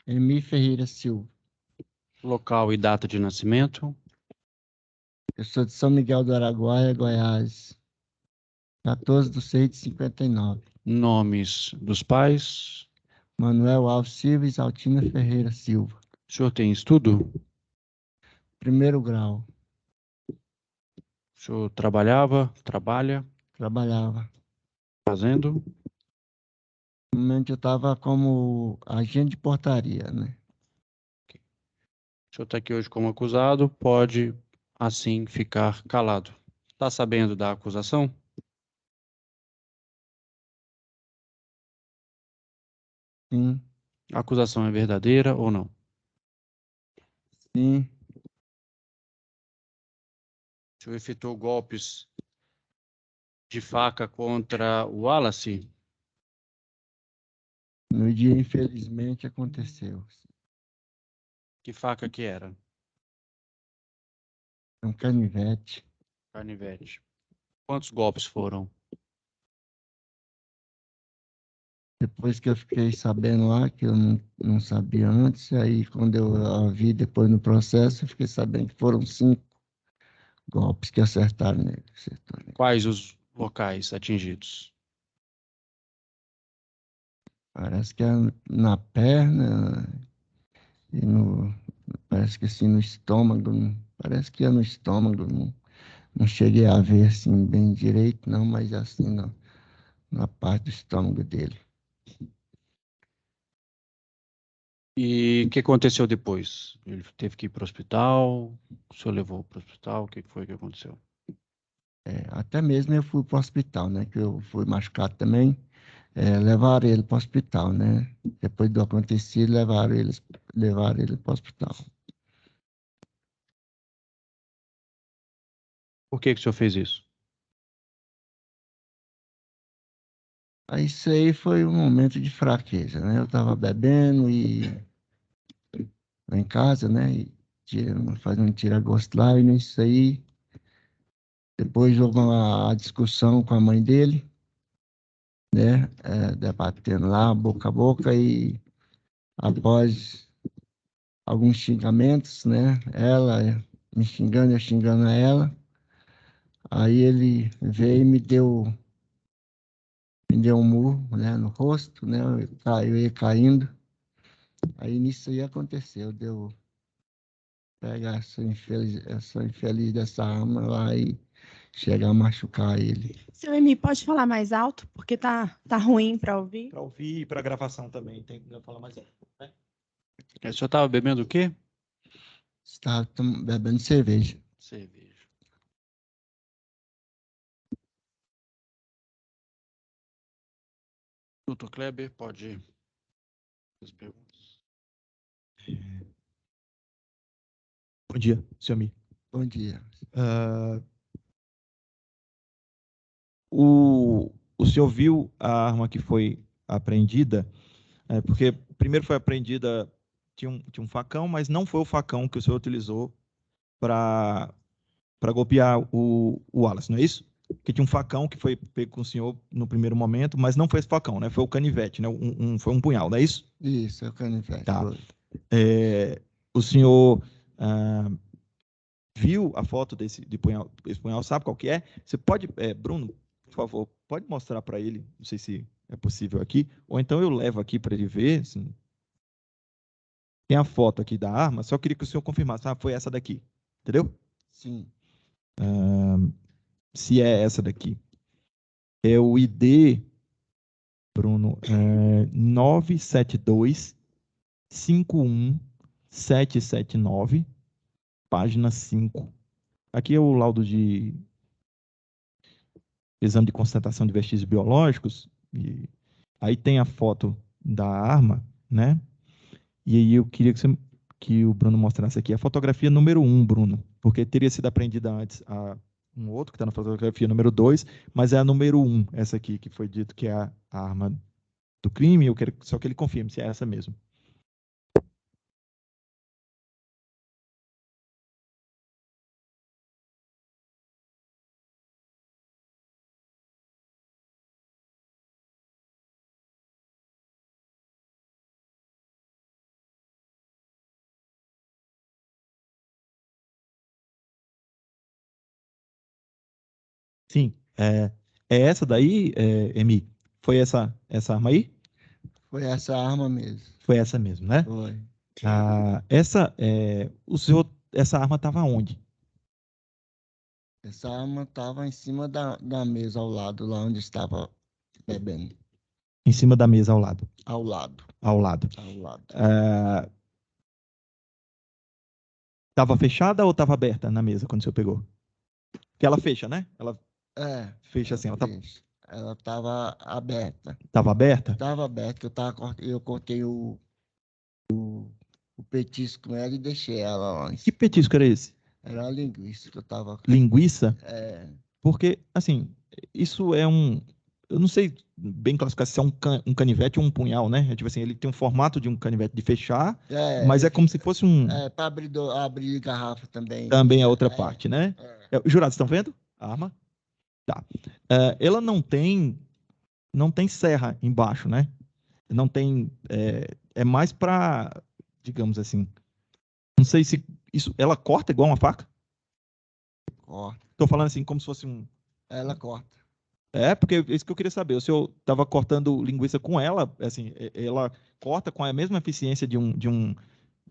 Emi Ferreira Silva. Local e data de nascimento. Eu sou de São Miguel do Araguaia, Goiás. 14/6/59. Nomes dos pais. Manuel Alves Silva e Isaltina Ferreira Silva. O senhor tem estudo? Primeiro grau. O senhor trabalha, Trabalhava. fazendo? No momento eu estava como agente de portaria, né? O senhor está aqui hoje como acusado, pode, assim, ficar calado. Está sabendo da acusação? Sim, A acusação é verdadeira ou não? sim. O senhor efetuou golpes de faca contra o Wallace? No dia, infelizmente, aconteceu. Que faca que era? É um canivete. Canivete. Quantos golpes foram? Depois que eu fiquei sabendo lá, que eu não sabia antes, aí quando eu vi depois no processo, eu fiquei sabendo que foram 5 golpes que acertaram nele. Acertou nele. Quais os locais atingidos? Parece que é na perna e no. Parece que assim no estômago. Parece que é no estômago. Não cheguei a ver assim bem direito, não, mas assim na parte do estômago dele. E o que aconteceu depois? Ele teve que ir para o hospital? O senhor levou para o hospital? O que foi que aconteceu? Até mesmo eu fui para o hospital, né? Que eu fui machucado também. Levaram ele para o hospital, né? Depois do acontecido, levaram ele para o hospital. Por que que o senhor fez isso? Aí isso aí foi um momento de fraqueza, né? Eu estava bebendo e lá em casa, né? E fazendo um tira-gosto lá, e nisso aí. Depois houve uma discussão com a mãe dele, né? Debatendo lá, boca a boca, e após alguns xingamentos, né? Ela me xingando, eu xingando a ela. Aí ele veio e me deu um murro, né, no rosto, né? Eu ia caindo. Aí nisso aí aconteceu, deu pegar essa infeliz dessa arma lá e chegar a machucar ele. Seu Emi, pode falar mais alto? Porque tá ruim para ouvir. Para ouvir e para gravação também, tem que falar mais alto. Né? O senhor estava bebendo o quê? Estava bebendo cerveja. Cerveja. Doutor Kleber, pode ir. As perguntas. Bom dia, senhor Mi. Bom dia. O senhor viu a arma que foi apreendida? Porque primeiro foi apreendida, tinha um facão, mas não foi o facão que o senhor utilizou para golpear o Wallace, não é isso? Porque tinha um facão que foi pego com o senhor no primeiro momento, mas não foi esse facão, né? Foi o canivete, né? Foi um punhal, não é isso? Isso, é o canivete. Tá. Foi. O senhor viu a foto desse punhal, sabe qual que é? Você pode, Bruno, por favor, pode mostrar para ele, não sei se é possível aqui, ou então eu levo aqui para ele ver. Assim. Tem a foto aqui da arma, só queria que o senhor confirmasse, foi essa daqui, entendeu? Sim. Se é essa daqui. É o ID, Bruno, 972-51779, página 5. Aqui é o laudo de exame de constatação de vestígios biológicos, e aí tem a foto da arma, né? E aí eu queria que o Bruno mostrasse aqui a fotografia número 1, Bruno, porque teria sido apreendida antes um outro que está na fotografia número 2, mas é a número 1, essa aqui, que foi dito que é a arma do crime. Eu quero só que ele confirme se é essa mesmo. Sim. É essa daí, Emi? Foi essa arma aí? Foi essa arma mesmo. Foi essa mesmo, né? Foi. Essa arma estava onde? Essa arma estava em cima da mesa ao lado, lá onde estava bebendo. Em cima da mesa ao lado. Ao lado. Ao lado. Ao lado. Estava fechada ou estava aberta na mesa quando o senhor pegou? Porque ela fecha, né? Ela fecha assim. Ela estava aberta. Estava aberta? Estava aberta, eu cortei o petisco com ela e deixei ela lá. Que petisco era esse? Era a linguiça que eu estava. Linguiça? É, Porque, assim, isso é eu não sei bem classificar se é um canivete ou um punhal, né? Tipo assim, ele tem um formato de um canivete de fechar, mas é como se fosse para abrir garrafa também. Também a outra parte, né? É. Jurados, estão vendo? A arma? Tá. Ela não tem serra embaixo, né? Não tem. É mais para, digamos assim. Não sei se isso. Ela corta igual uma faca? Corta. Estou falando assim, como se fosse Ela corta. Porque é isso que eu queria saber. O senhor estava cortando linguiça com ela, assim, ela corta com a mesma eficiência de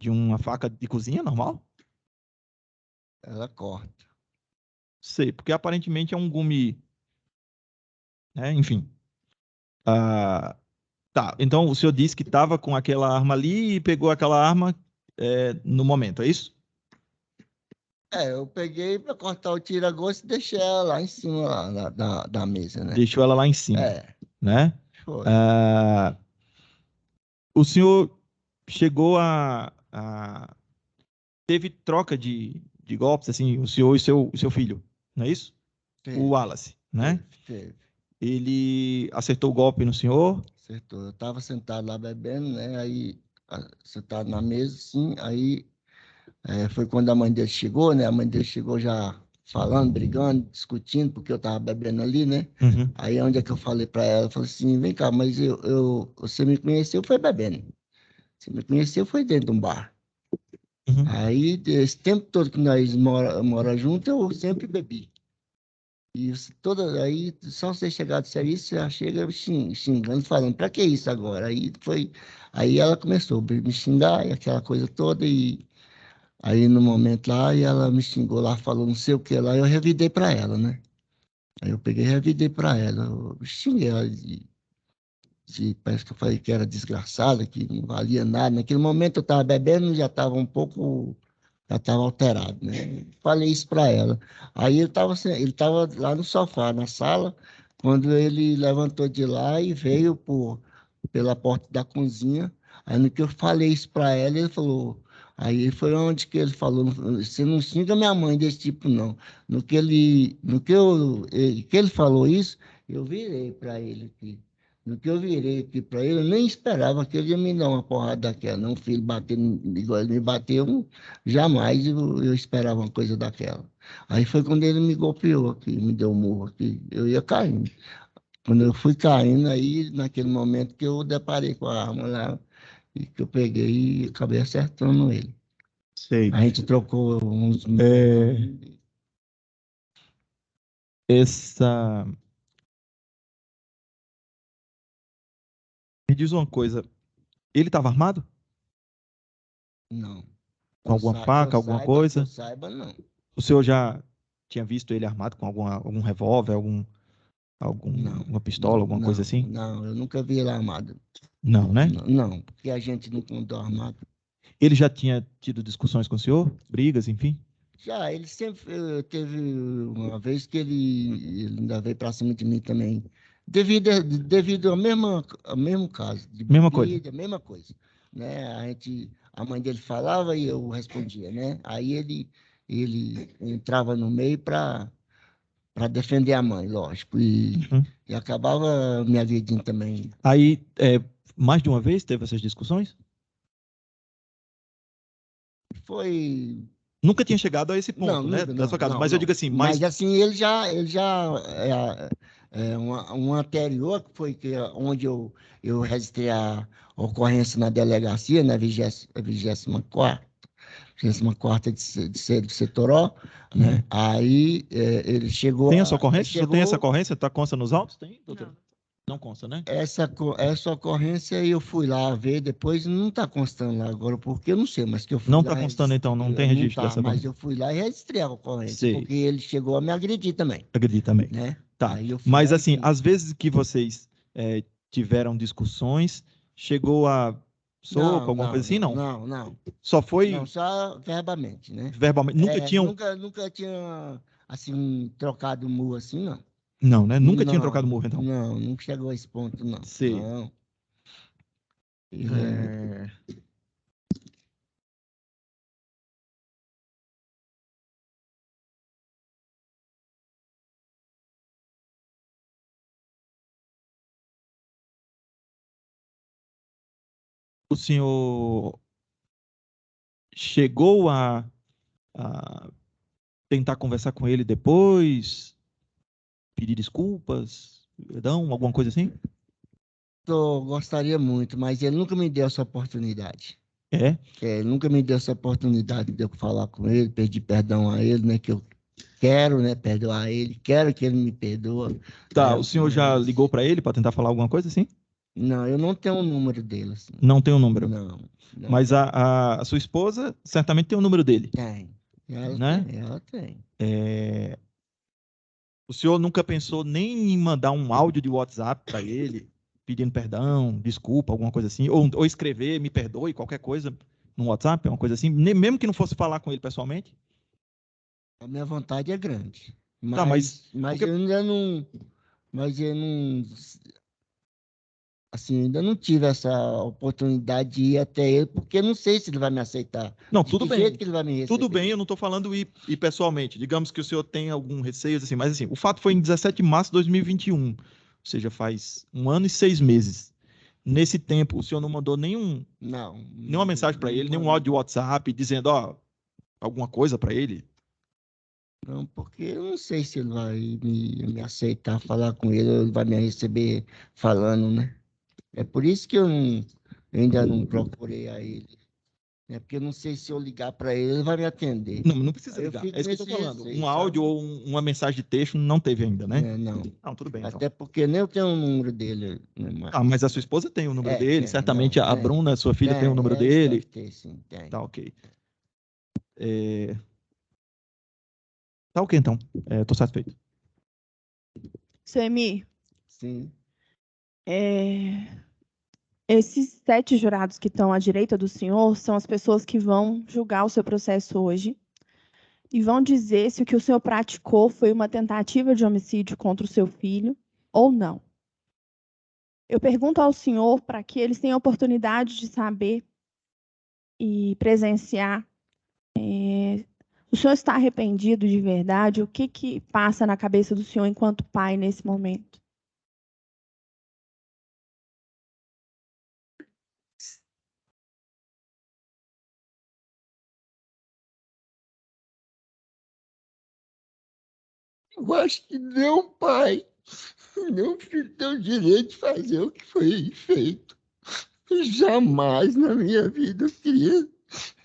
uma faca de cozinha normal? Ela corta. Sei, porque aparentemente é um gume, né? Enfim. Tá, então o senhor disse que estava com aquela arma ali e pegou aquela arma no momento, é isso? Eu peguei para cortar o tira-gosto e deixei ela lá em cima lá, da mesa, né? Deixou ela lá em cima, né? Foi. O senhor chegou teve troca de golpes, assim, o senhor e o seu filho, não é isso? Teve. O Wallace, né? Teve. Ele acertou o golpe no senhor? Acertou. Eu estava sentado lá bebendo, né? Aí, sentado na mesa, sim. Aí foi quando a mãe dele chegou, né? A mãe dele chegou já falando, brigando, discutindo, porque eu estava bebendo ali, né? Uhum. Aí onde é que eu falei para ela? Eu falei assim, vem cá, mas você me conheceu, foi bebendo. Você me conheceu, foi dentro de um bar. Uhum. Aí, esse tempo todo que nós mora junto, eu sempre bebi. E aí, só você chegar do serviço, você já chega xingando, falando, pra que isso agora? Aí ela começou a me xingar e aquela coisa toda, e aí no momento lá, e ela me xingou lá, falou não sei o que lá, eu revidei pra ela, né? Aí eu peguei e revidei pra ela, eu xinguei ela parece que eu falei que era desgraçada, que não valia nada. Naquele momento eu estava bebendo, já estava já estava alterado, né? Falei isso para ela. Aí ele tava lá no sofá, na sala, quando ele levantou de lá e veio pela porta da cozinha. Aí no que eu falei isso para ela, ele falou. Aí foi onde que ele falou, você não xinga minha mãe desse tipo, não. Que ele falou isso, eu virei para ele aqui. No que eu virei aqui para ele, eu nem esperava que ele ia me dar uma porrada daquela. Não, filho, igual ele me bateu, jamais eu esperava uma coisa daquela. Aí foi quando ele me golpeou aqui, me deu um murro aqui, eu ia caindo. Quando eu fui caindo, aí naquele momento que eu deparei com a arma lá, e que eu peguei e acabei acertando ele. Sei. A gente trocou uns. Me diz uma coisa, ele estava armado? Não. Com alguma faca, alguma coisa? Que eu saiba, não. O senhor já tinha visto ele armado com algum revólver, Não, alguma pistola, alguma coisa assim? Não, eu nunca vi ele armado. Não, né? Não, porque a gente não contou armado. Ele já tinha tido discussões com o senhor? Brigas, enfim? Já, ele sempre teve uma vez que ele ainda veio para cima de mim também. Devido ao mesmo caso. De Mesma bebida, coisa. mesma coisa. Né? A mãe dele falava e eu respondia, né? Aí ele entrava no meio para defender a mãe, lógico. E acabava me agredindo também. Aí, mais de uma vez teve essas discussões? Foi. Nunca tinha chegado a esse ponto, Não, né? nunca, Da sua casa. não, Mas eu não. digo assim, Mas assim, ele já um anterior, que foi onde eu registrei a ocorrência na delegacia, na 24ª, 34ª de Setoró, né? Aí ele chegou... Tem a sua ocorrência? chegou, Você tem essa ocorrência? Tá, consta nos autos? Tem, doutor? Não. Não consta, né? essa ocorrência eu fui lá ver, depois não está constando lá agora, porque eu não sei, mas que eu fui Não lá... está constando, então, não tem registro dessa mas ocorrência. eu fui lá e registrei a ocorrência, Sei. porque ele chegou a me agredir também, Acredito também. né? Tá. Aí eu fui Mas lá e assim, fiz. às vezes que vocês tiveram discussões, chegou a soco, alguma coisa assim? Não. Não. Só foi Não, só verbalmente, né? verbalmente. Nunca tinham. Nunca tinha, assim, trocado murro assim, não. Não, né? Nunca tinham Não, trocado murro, então. Não, nunca chegou a esse ponto, não. Sei. Não. É, O senhor chegou a tentar conversar com ele depois, pedir desculpas, perdão, alguma coisa assim? Gostaria muito, mas ele nunca me deu essa oportunidade. É? Ele nunca me deu essa oportunidade de eu falar com ele, pedir perdão a ele, né? Que eu quero, né, perdoar ele, quero que ele me perdoe. Tá, né, o senhor já mas- ligou para ele para tentar falar alguma coisa assim? Não, eu não tenho o número dele, assim. Não tem o número. Não. Mas a sua esposa certamente tem o número dele, Tem. Ela né? tem, ela tem. O senhor nunca pensou nem em mandar um áudio de WhatsApp para ele, pedindo perdão, desculpa, alguma coisa assim, ou escrever, me perdoe, qualquer coisa no WhatsApp, uma coisa assim, mesmo que não fosse falar com ele pessoalmente? A minha vontade é grande. Tá, mas porque- Eu ainda não. Mas eu não. Assim, ainda não tive essa oportunidade de ir até ele, porque eu não sei se ele vai me aceitar. Não, De tudo que bem. jeito que ele vai me receber. Tudo bem, eu não estou falando ir pessoalmente. Digamos que o senhor tem algum receio, assim, mas assim, o fato foi em 17 de março de 2021, ou seja, faz 1 ano e 6 meses. Nesse tempo, o senhor não mandou nenhuma mensagem para ele, nenhum áudio de WhatsApp dizendo, ó, alguma coisa para ele? Não, porque eu não sei se ele vai me aceitar falar com ele, ou ele vai me receber falando, né? É por isso que eu ainda não procurei a ele. Né? Porque eu não sei se eu ligar para ele, ele vai me atender. Não precisa Aí eu ligar. fico É isso que eu estou nesse falando. receio, Um áudio sabe? ou uma mensagem de texto não teve ainda, né? Não. Não, tudo bem, então. Até porque nem eu tenho o número dele. Né, Ah, mas a sua esposa tem o número dele, tem, certamente não, a tem. Bruna, sua filha, tem o número Eles dele. devem ter, sim, tem. Tá ok. Tá ok, então. Tô satisfeito. Seu Emir, Sim. esses 7 jurados que estão à direita do senhor são as pessoas que vão julgar o seu processo hoje e vão dizer se o que o senhor praticou foi uma tentativa de homicídio contra o seu filho ou não. Eu pergunto ao senhor para que eles tenham a oportunidade de saber e presenciar. O senhor está arrependido de verdade? O que passa na cabeça do senhor enquanto pai nesse momento? Eu acho que não, pai. Não filho tem o direito de fazer o que foi feito. Jamais na minha vida eu queria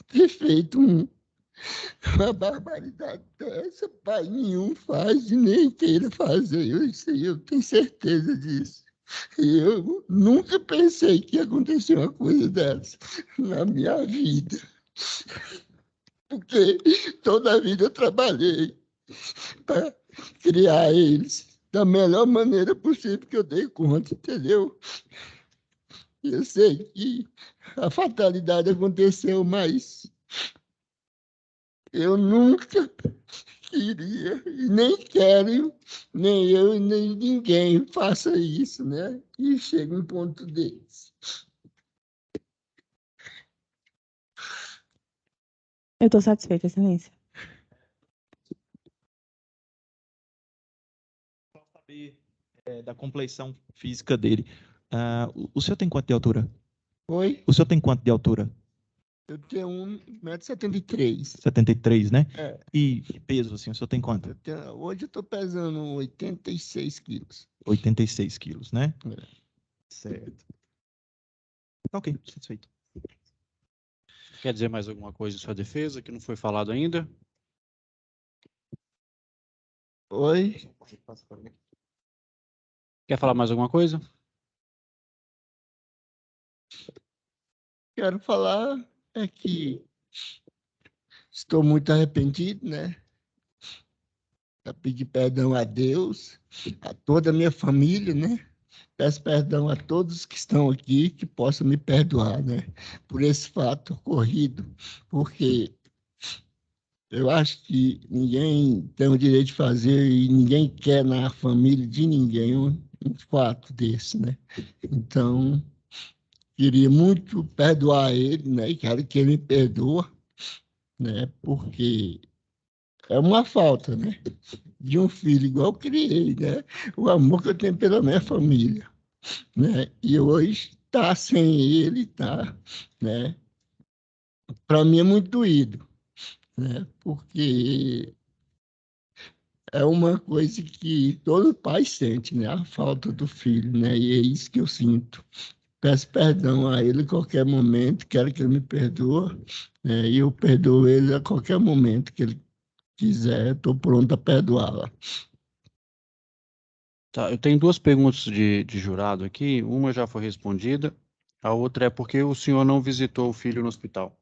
ter feito uma barbaridade dessa. Pai nenhum faz e nem queira fazer. Isso aí, eu tenho certeza disso. E eu nunca pensei que ia acontecer uma coisa dessa na minha vida. Porque toda a vida eu trabalhei para criar eles da melhor maneira possível que eu dei conta, entendeu? Eu sei que a fatalidade aconteceu, mas eu nunca queria e nem quero, nem eu nem ninguém faça isso, né? E chega um ponto desse. Eu estou satisfeita, Excelência. Só saber da compleição física dele. O senhor tem quanto de altura? Oi? O senhor tem quanto de altura? Eu tenho 1,73 m. 73, né? É. E peso, assim, o senhor tem quanto? Hoje eu estou pesando 86 quilos. 86 quilos, né? É. Certo. Tá ok, satisfeito. Quer dizer mais alguma coisa em sua defesa que não foi falado ainda? Oi? Quer falar mais alguma coisa? Quero falar é que estou muito arrependido, né? Eu pedi perdão a Deus, a toda a minha família, né? Peço perdão a todos que estão aqui, que possam me perdoar, né? Por esse fato ocorrido, porque eu acho que ninguém tem o direito de fazer e ninguém quer na família de ninguém um fato desse, né? Então, queria muito perdoar ele, né? E quero que ele me perdoe, né? Porque é uma falta, né? De um filho igual eu criei, né? O amor que eu tenho pela minha família, né? E hoje tá sem ele, tá, né? Para mim é muito doído, né? Porque é uma coisa que todo pai sente, né? A falta do filho, né? E é isso que eu sinto. Peço perdão a ele a qualquer momento, quero que ele me perdoe, né? E eu perdoo ele a qualquer momento que ele quiser, estou pronto a perdoá-la. Tá, eu tenho duas perguntas de jurado aqui. Uma já foi respondida. A outra é por que o senhor não visitou o filho no hospital?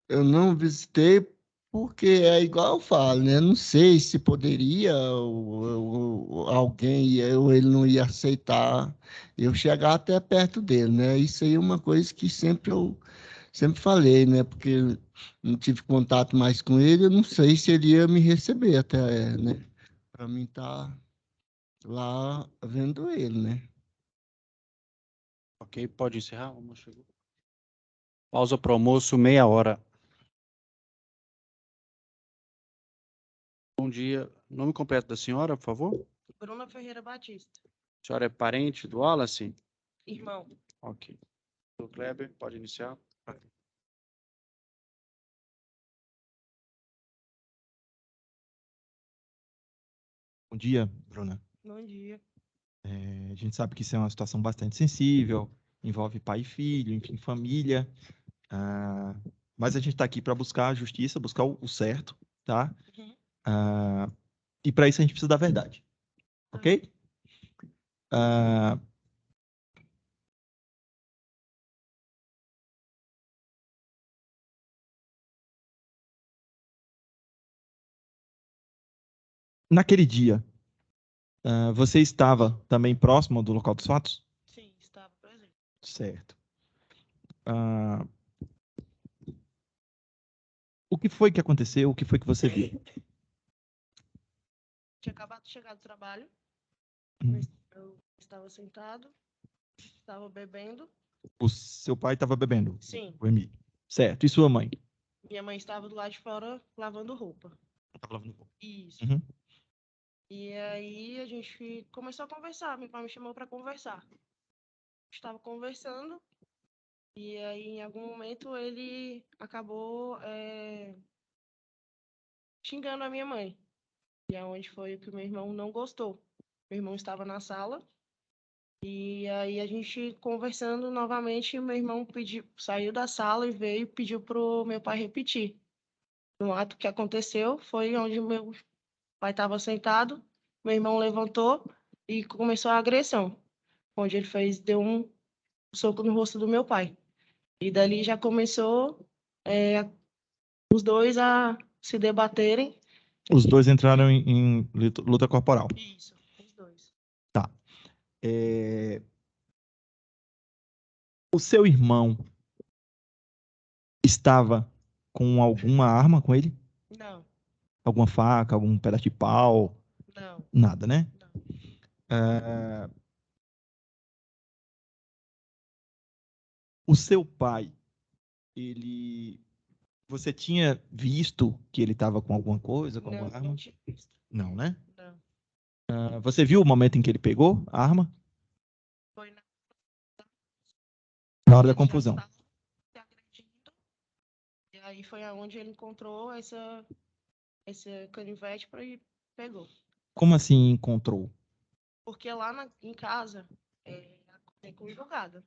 Eu não visitei porque é igual eu falo, né? Não sei se poderia alguém ou ele não ia aceitar eu chegar até perto dele, né? Isso aí é uma coisa que eu sempre falei, né? Porque não tive contato mais com ele, eu não sei se ele ia me receber até, né? Para mim estar lá vendo ele, né? Ok, pode encerrar? O almoço chegou. Pausa para o almoço, meia hora. Bom dia. Nome completo da senhora, por favor? Bruna Ferreira Batista. A senhora é parente do Wallace? Irmão. Ok. O Kleber, pode iniciar. Bom dia, Bruna. Bom dia. A gente sabe que isso é uma situação bastante sensível, envolve pai e filho, enfim, família. Mas a gente está aqui para buscar a justiça, buscar o certo, tá? Uhum. E para isso a gente precisa da verdade, ok? Naquele dia, você estava também próximo do local dos fatos? Sim, estava presente. Certo. O que foi que aconteceu? O que foi que você viu? Tinha acabado de chegar do trabalho. Hum. Eu estava sentado, estava bebendo. O seu pai estava bebendo? Sim. O Emílio. Certo. E sua mãe? Minha mãe estava do lado de fora lavando roupa. Estava lavando roupa. Isso. Uhum. E aí a gente começou a conversar. Meu pai me chamou para conversar. Estava conversando. E aí, em algum momento, ele acabou xingando a minha mãe. E aonde foi o que o meu irmão não gostou. Meu irmão estava na sala. E aí a gente conversando novamente, meu irmão saiu da sala e veio e pediu pro meu pai repetir. No ato que aconteceu foi onde meu pai estava sentado, meu irmão levantou e começou a agressão, onde ele deu um soco no rosto do meu pai. E dali já começou os dois a se debaterem. Os dois entraram em luta corporal. Isso, os dois. Tá. O seu irmão estava com alguma arma com ele? Não, Alguma faca, algum pedaço de pau? não, Nada, né? não. O seu pai, você tinha visto que ele estava com alguma coisa, com alguma Não, não arma? tinha visto. Não, né? Não. Você viu o momento em que ele pegou a arma? Foi Na hora da ele já confusão. estava se agredindo. E aí foi aonde ele encontrou esse canivete e pegou. Como assim encontrou? Porque lá em casa, É conjugada.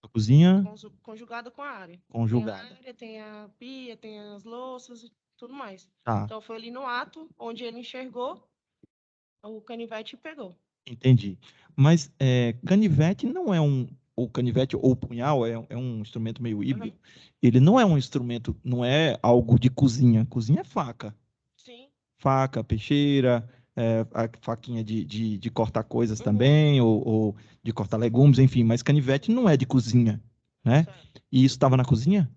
A cozinha Conjugada com a área. Tem a conjugada. área, tem a pia, tem as louças e tudo mais. Tá, Então foi ali no ato onde ele enxergou o canivete e pegou. entendi. Mas canivete não é ou canivete ou punhal é um instrumento meio híbrido. Ele não é um instrumento, não é algo de cozinha. Cozinha é faca. Sim. Faca, peixeira, a faquinha de cortar coisas também, ou de cortar legumes, enfim. Mas canivete não é de cozinha, né? Certo. E isso estava na cozinha?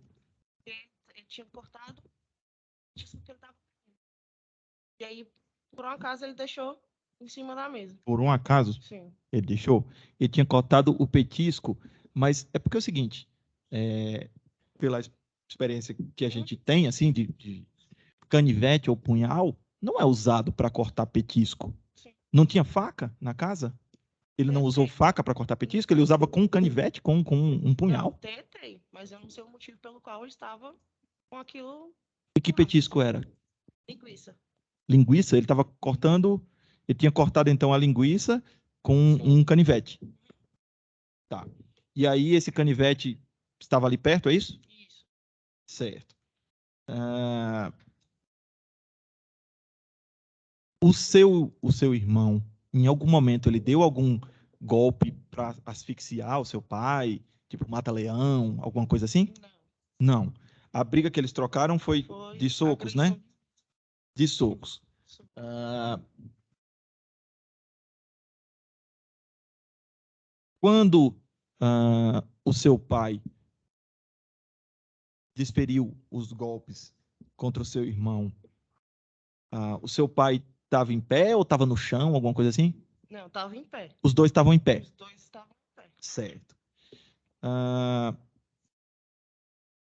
Ele tinha cortado, disse que ele tava. E aí, por um acaso, ele deixou em cima da mesa. Por um acaso, Sim. ele deixou? Ele tinha cortado o petisco, mas é porque é o seguinte, pela experiência que a gente tem, assim, de canivete ou punhal, não é usado para cortar petisco. Sim. Não tinha faca na casa? Ele não usou faca para cortar petisco? Ele usava com um canivete, com um Não, punhal? tentei, mas eu não sei o motivo pelo qual eu estava com aquilo. E que petisco era? Linguiça. Linguiça? Ele estava cortando, ele tinha cortado então a linguiça com um canivete. Tá. E aí esse canivete estava ali perto, é isso? Isso. Certo. O seu irmão, em algum momento, ele deu algum golpe para asfixiar o seu pai? Tipo, mata-leão, alguma coisa assim? Não. Não. A briga que eles trocaram foi de socos, né? agressão. De socos. Quando o seu pai desferiu os golpes contra o seu irmão, o seu pai estava em pé ou estava no chão, alguma coisa assim? Não, estava em pé. Os dois estavam em pé. Os dois estavam em pé. Certo.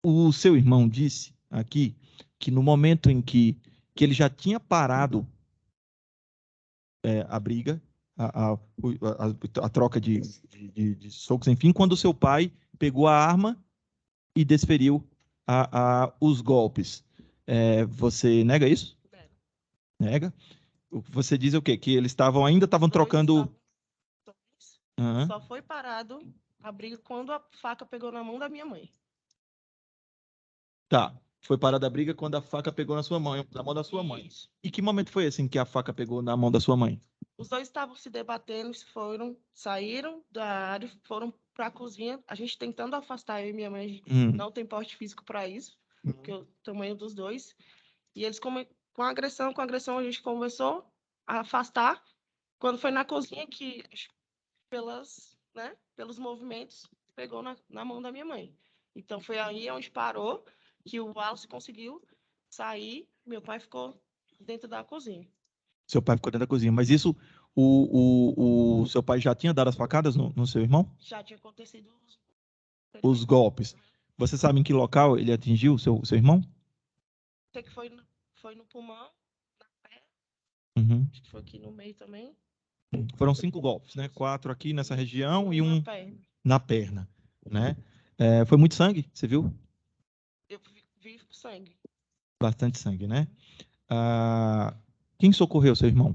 O seu irmão disse aqui que no momento em que ele já tinha parado a briga, a troca de socos, enfim, quando o seu pai pegou a arma e desferiu os golpes. Você nega isso? Nega? Você diz o quê? Que eles ainda estavam trocando. Só foi parado a briga quando a faca pegou na mão da minha mãe. Tá. Foi parada a briga quando a faca pegou na mão da sua mãe. Isso. E que momento foi esse em que a faca pegou na mão da sua mãe? Os dois estavam se debatendo, saíram da área, foram para a cozinha. A gente tentando afastar, eu e minha mãe, não tem porte físico para isso, porque é o tamanho dos dois. E eles, com agressão, a gente começou a afastar. Quando foi na cozinha que, pelos movimentos, pegou na mão da minha mãe. Então foi aí onde parou, que o Wallace conseguiu sair, meu pai ficou dentro da cozinha. Seu pai ficou dentro da cozinha. Mas isso, o seu pai já tinha dado as facadas no seu irmão? Já tinha acontecido Os golpes. Você sabe em que local ele atingiu o seu irmão? Sei que foi no pulmão, na perna. Acho que foi aqui no meio também. Foram 5 golpes, né? 4 aqui nessa região e um na perna, né? Foi muito sangue, você viu? Eu vi sangue. Bastante sangue, né? Quem socorreu seu irmão?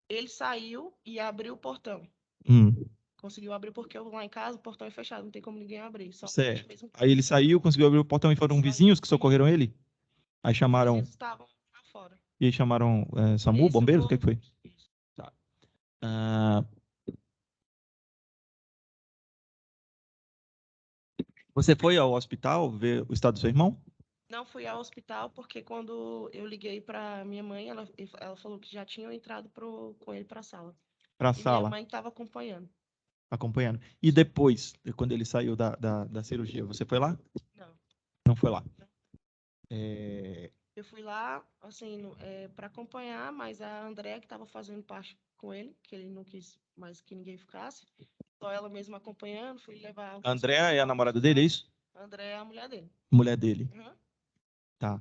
Ele saiu e abriu o portão. Conseguiu abrir porque lá em casa o portão é fechado, não tem como ninguém abrir. Só certo. Aí ele saiu, conseguiu abrir o portão e foram vizinhos que socorreram ele? Aí chamaram... Eles estavam lá fora. E aí chamaram SAMU, bombeiros? O que foi? Tá. Você foi ao hospital ver o estado do seu irmão? Não fui ao hospital porque quando eu liguei para minha mãe, ela falou que já tinham entrado com ele para a sala. Para a E sala? minha mãe estava acompanhando. Acompanhando. E depois, quando ele saiu da cirurgia, você foi lá? Não. Não foi lá? Eu fui lá, assim, para acompanhar, mas a Andréa, que estava fazendo parte com ele, que ele não quis mais que ninguém ficasse, só ela mesma acompanhando, fui levar... A Andréa é a namorada dele, é isso? A Andréa é a mulher dele. Mulher dele. Tá.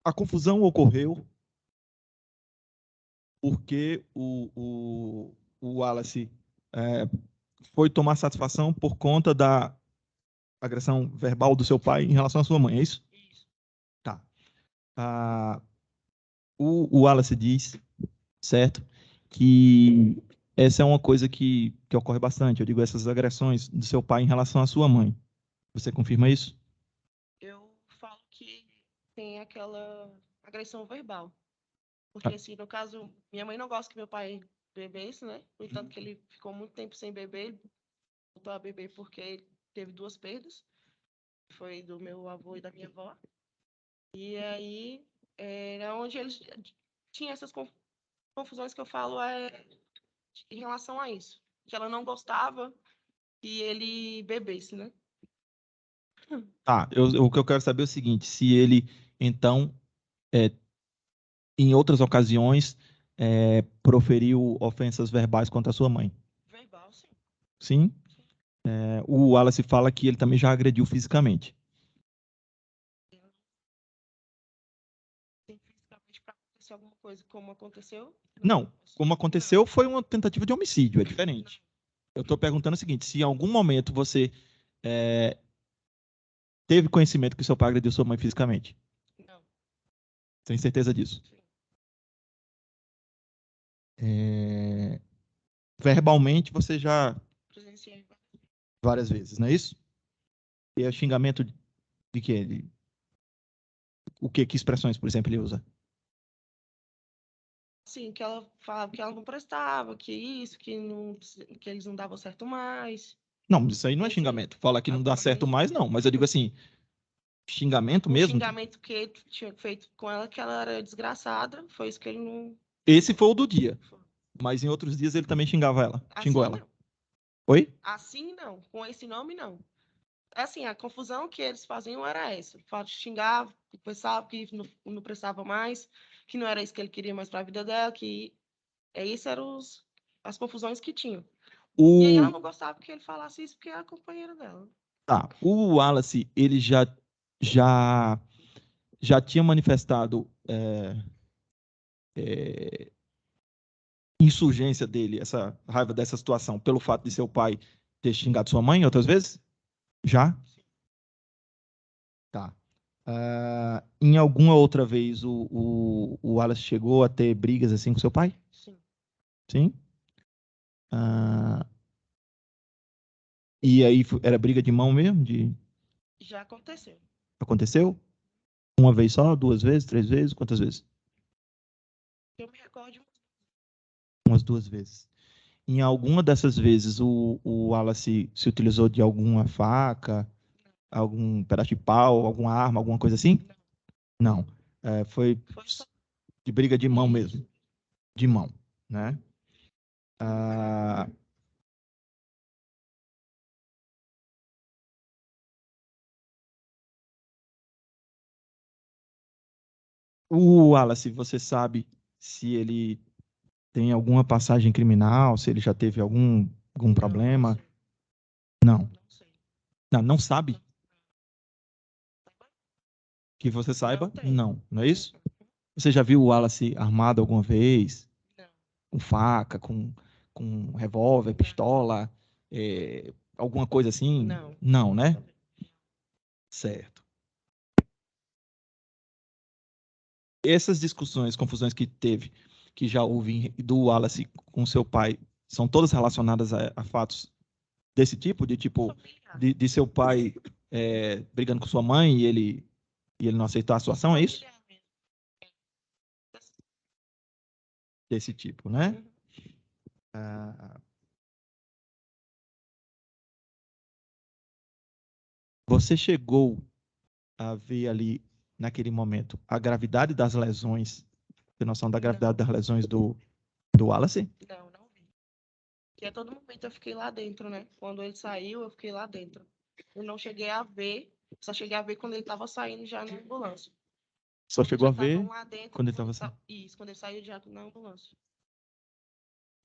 A confusão ocorreu porque o Wallace foi tomar satisfação por conta da agressão verbal do seu pai em relação à sua mãe, é isso? Isso. Tá. Ah, o Wallace diz, certo, que essa é uma coisa que ocorre bastante. Eu digo, essas agressões do seu pai em relação à sua mãe. Você confirma isso? Eu falo que tem aquela agressão verbal. Ah, Porque, assim, no caso, minha mãe não gosta que meu pai bebesse, né? No entanto, que ele ficou muito tempo sem beber, ele voltou a beber porque ele teve duas perdas. Foi do meu avô e da minha avó. E aí, era onde eles tinham essas confusões que eu falo em relação a isso. Que ela não gostava que ele bebesse, né? Tá, o que eu quero saber é o seguinte, se ele, então, é, em outras ocasiões, proferiu ofensas verbais contra a sua mãe. Verbal, sim. Sim? O Wallace fala que ele também já agrediu fisicamente. Sim, fisicamente para acontecer alguma coisa como aconteceu. Não, como aconteceu Não, foi uma tentativa de homicídio, é diferente. Eu estou perguntando o seguinte, se em algum momento você é, teve conhecimento que seu pai agrediu sua mãe fisicamente. não. Tem certeza disso? Sim. É, verbalmente você já Presenciei. várias vezes, não é isso? E é xingamento de quê? O quê? Que expressões, por exemplo, ele usa? Sim, que ela falava que ela não prestava, que isso, que eles não davam certo mais. Não, mas isso aí não é Esse xingamento. Fala que não dá certo apartamento. mais, não. Mas eu digo assim, xingamento O mesmo. xingamento que ele tinha feito com ela, que ela era desgraçada, foi isso que ele não. Esse foi o do dia. Mas em outros dias ele também xingava ela. Xingou Assim ela. não. Oi? Assim não. Com esse nome não. Assim, a confusão que eles faziam era essa. O fato de xingar, pensava que não prestava mais, que não era isso que ele queria mais para a vida dela, que isso eram as confusões que tinham. E aí ela O, não gostava que ele falasse isso porque é a companheira dela. tá. O Wallace, ele já, já tinha manifestado é, insurgência dele, essa raiva dessa situação, pelo fato de seu pai ter xingado sua mãe outras vezes? Já? Tá. Em alguma outra vez o Wallace chegou a ter brigas assim com seu pai? Sim. Sim? Ah, e aí era briga de mão mesmo? Já aconteceu. Aconteceu? Uma vez só? Duas vezes? Três vezes? Quantas vezes? Eu me recordo. Umas duas vezes. Em alguma dessas vezes o Wallace se utilizou de alguma faca, algum pedaço de pau, alguma arma, alguma coisa assim? Não. Não. Foi Foi só de briga de mão isso. mesmo. De mão, né? Ah, o Wallace, você sabe se ele tem alguma passagem criminal, se ele já teve algum Não problema? sei. Não. Não sei. Não, não sabe? Não. Que você Não saiba? tem. Não, não é isso? Você já viu o Wallace armado alguma vez? Não. Com faca, com revólver, pistola, alguma coisa assim? Não. Não, né? Também. Certo. Essas discussões, confusões que teve, que já houve do Wallace com seu pai, são todas relacionadas a fatos desse tipo, de tipo, Familiar. de seu pai brigando com sua mãe e ele não aceitar a situação, é isso? Familiar mesmo. Desse tipo, né? Uhum. Ah, você chegou a ver ali, naquele momento, a gravidade das lesões, tem noção da gravidade das lesões do Wallace? Não vi. Porque a todo momento eu fiquei lá dentro, né? Quando ele saiu, eu fiquei lá dentro. Eu não cheguei a ver, só cheguei a ver quando ele estava saindo já na ambulância. Só Eles chegou já a ver estavam lá dentro quando ele estava assim. Isso, quando ele saiu já na ambulância.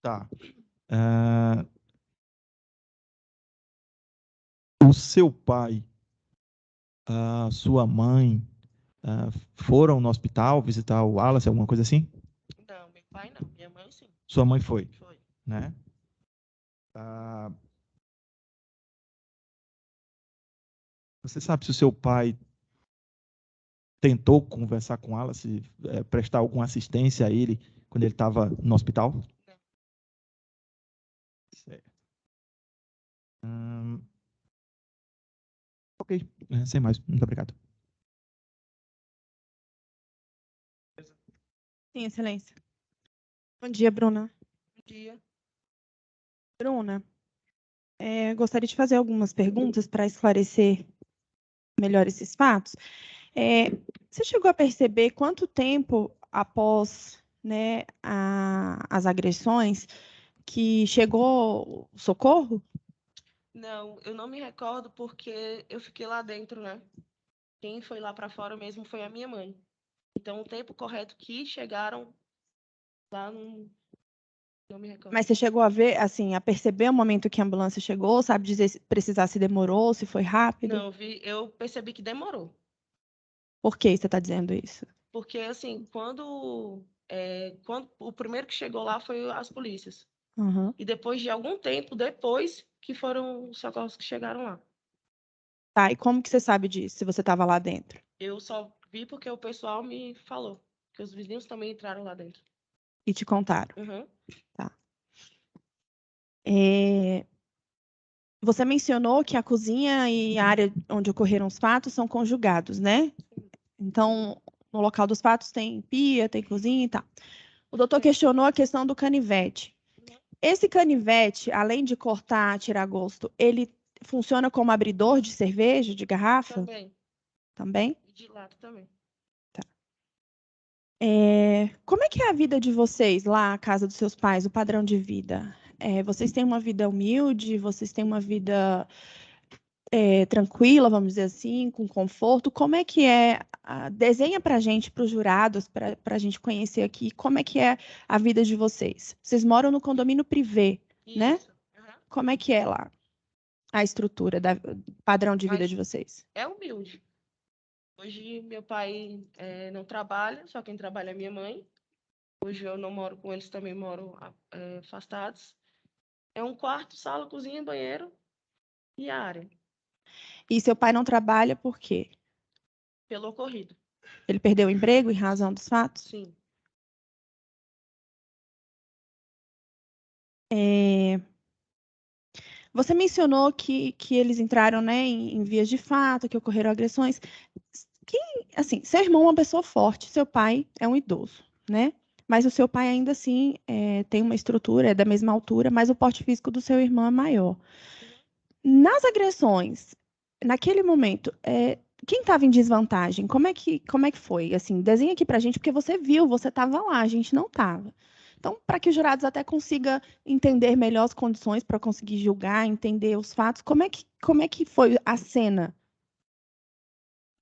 Tá. Ah, o seu pai, a sua mãe, ah, foram no hospital visitar o Wallace, alguma coisa assim? Não, meu pai não. Minha mãe sim. Sua mãe foi, Foi. né? Ah, você sabe se o seu pai tentou conversar com o Wallace, prestar alguma assistência a ele quando ele estava no hospital? Certo. Ok, sem mais. Muito obrigado. Sim, excelência. Bom dia, Bruna. Um dia. Bruna, gostaria de fazer algumas perguntas para esclarecer melhor esses fatos. Você chegou a perceber quanto tempo após, né, as agressões que chegou o socorro? Não, eu não me recordo porque eu fiquei lá dentro, né? Quem foi lá para fora mesmo foi a minha mãe. Então, o tempo correto que chegaram lá, não me recordo. Mas você chegou a ver, assim, a perceber o momento que a ambulância chegou? Sabe dizer se precisar se demorou, se foi rápido? Não, eu percebi que demorou. Por que você está dizendo isso? Porque, assim, quando o primeiro que chegou lá foi as polícias. Uhum. E depois de algum tempo, depois que foram os socorros que chegaram lá. Tá, e como que você sabe disso, se você estava lá dentro? Eu só vi porque o pessoal me falou. Que os vizinhos também entraram lá dentro. E te contaram? Uhum. Tá. Você mencionou que a cozinha e a área onde ocorreram os fatos são conjugados, né? Então, no local dos fatos tem pia, tem cozinha e tal. O doutor questionou a questão do canivete. Esse canivete, além de cortar, tirar gosto, ele funciona como abridor de cerveja, de garrafa? Também. Também? E de lado também. Como é que é a vida de vocês lá, a casa dos seus pais, o padrão de vida? Vocês têm uma vida humilde? Vocês têm uma vida tranquila, vamos dizer assim, com conforto? Como é que é? Desenha para a gente, para os jurados, para a gente conhecer aqui, como é que é a vida de vocês? Vocês moram no condomínio privê, né? Isso. Uhum. Como é que é lá a estrutura, padrão de vida Mas de vocês? é humilde. Hoje meu pai não trabalha, só quem trabalha é minha mãe. Hoje eu não moro com eles, também moro afastados. É um quarto, sala, cozinha, banheiro e a área. E seu pai não trabalha por quê? Pelo ocorrido. Ele perdeu o emprego em razão dos fatos? Sim. Você mencionou que eles entraram, né, em vias de fato, que ocorreram agressões. Assim, seu irmão é uma pessoa forte, seu pai é um idoso, né? Mas o seu pai ainda assim tem uma estrutura, é da mesma altura, mas o porte físico do seu irmão é maior. Nas agressões, naquele momento, quem estava em desvantagem? Como é que foi? Assim, desenha aqui pra gente, porque você viu, você estava lá, a gente não estava. Então, para que os jurados até consigam entender melhor as condições para conseguir julgar, entender os fatos, como é que foi a cena?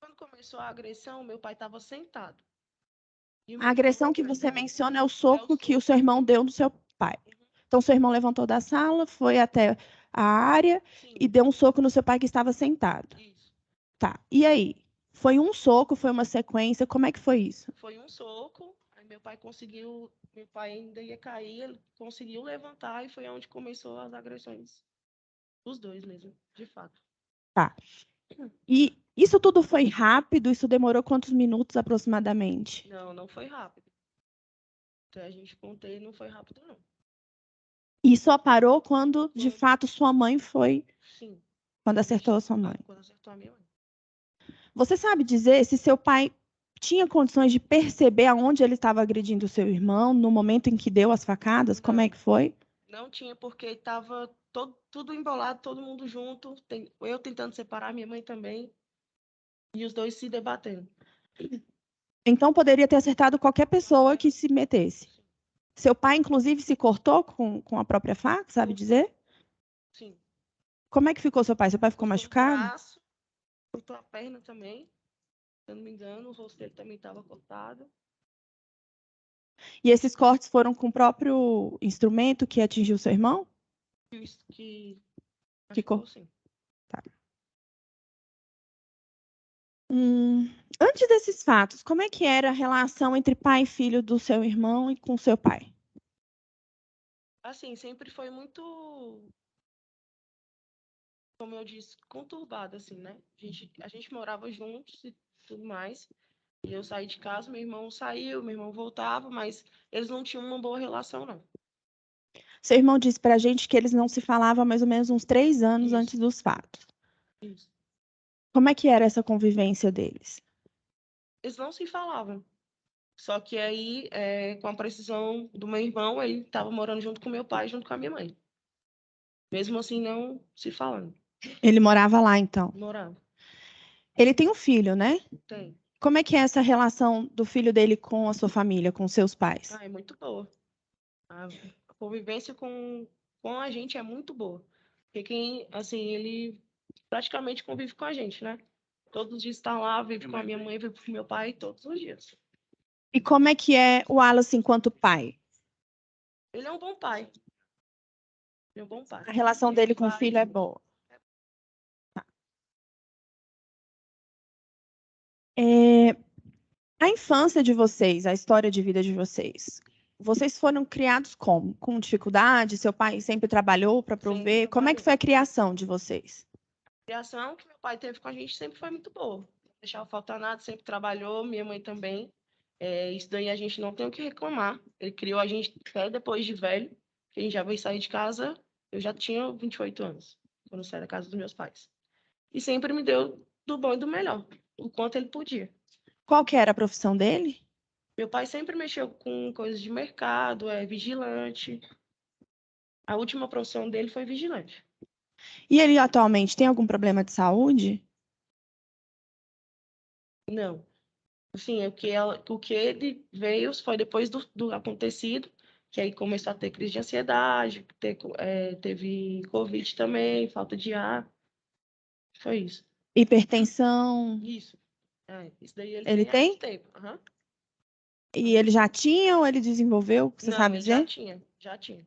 Quando começou a agressão, meu pai estava sentado. E o A meu agressão que você menciona é o soco que o seu irmão deu no seu pai. Então, seu irmão levantou da sala, foi até a área Sim, e deu um soco no seu pai que estava sentado. isso. Tá. E aí? Foi um soco? Foi uma sequência? Como é que foi isso? Foi um soco, aí meu pai ainda ia cair, ele conseguiu levantar e foi onde começou as agressões. Os dois mesmo, de fato. Tá. E isso tudo foi rápido? Isso demorou quantos minutos aproximadamente? Não, não foi rápido. Então a gente contei, não foi rápido, não. E só parou quando, de fato, sua mãe foi. Sim. Quando acertou a sua mãe. Quando acertou a minha mãe. Você sabe dizer se seu pai tinha condições de perceber aonde ele estava agredindo o seu irmão no momento em que deu as facadas? Como é que foi? Não tinha, porque estava tudo embolado, todo mundo junto. Eu tentando separar, minha mãe também. E os dois se debatendo. Então poderia ter acertado qualquer pessoa que se metesse. Seu pai, inclusive, se cortou com a própria faca, sabe dizer? Sim. Como é que ficou seu pai? Seu pai ficou machucado? O braço, cortou a perna também. Se eu não me engano, o rosto dele também estava cortado. E esses cortes foram com o próprio instrumento que atingiu seu irmão? Que Ficou. machucou, sim. Tá. Antes desses fatos, como é que era a relação entre pai e filho do seu irmão e com seu pai? Assim, sempre foi muito, como eu disse, conturbado, assim, né? A gente morava juntos e tudo mais. E eu saí de casa, meu irmão saiu, meu irmão voltava, mas eles não tinham uma boa relação, não. Seu irmão disse pra gente que eles não se falavam há mais ou menos uns 3 anos Isso. antes dos fatos. Isso. Como é que era essa convivência deles? Eles não se falavam. Só que aí, com a precisão do meu irmão, ele estava morando junto com meu pai, junto com a minha mãe. Mesmo assim, não se falando. Ele morava lá, então. Morando. Ele tem um filho, né? Tem. Como é que é essa relação do filho dele com a sua família, com seus pais? Ah, é muito boa. A convivência com a gente é muito boa. Porque quem, assim, ele praticamente convive com a gente, né? Todos os dias está lá, vive com a minha mãe, vive com meu pai, todos os dias. E como é que é o Wallace enquanto pai? Ele é um bom pai. Ele é um bom pai. A relação dele com o Pai, filho é boa. A infância de vocês, a história de vida de vocês, vocês foram criados como? Com dificuldade? Seu pai sempre trabalhou para prover? Sempre Como é que trabalhou. foi a criação de vocês? A criação que meu pai teve com a gente sempre foi muito boa. Não deixava faltar nada, sempre trabalhou, minha mãe também. Isso daí a gente não tem o que reclamar. Ele criou a gente até depois de velho, que a gente já veio sair de casa, eu já tinha 28 anos, quando eu saí da casa dos meus pais. E sempre me deu do bom e do melhor, o quanto ele podia. Qual que era a profissão dele? Meu pai sempre mexeu com coisas de mercado, é vigilante. A última profissão dele foi vigilante. E ele atualmente tem algum problema de saúde? Não. Assim, o que ele veio foi depois do acontecido, que aí começou a ter crise de ansiedade, teve Covid também, falta de ar. Foi isso. Hipertensão? Isso. Isso daí ele Ele tem há muito tem? tempo. Aham. E ele já tinha ou ele desenvolveu? Você Não, sabe ele já dizer? tinha, já tinha.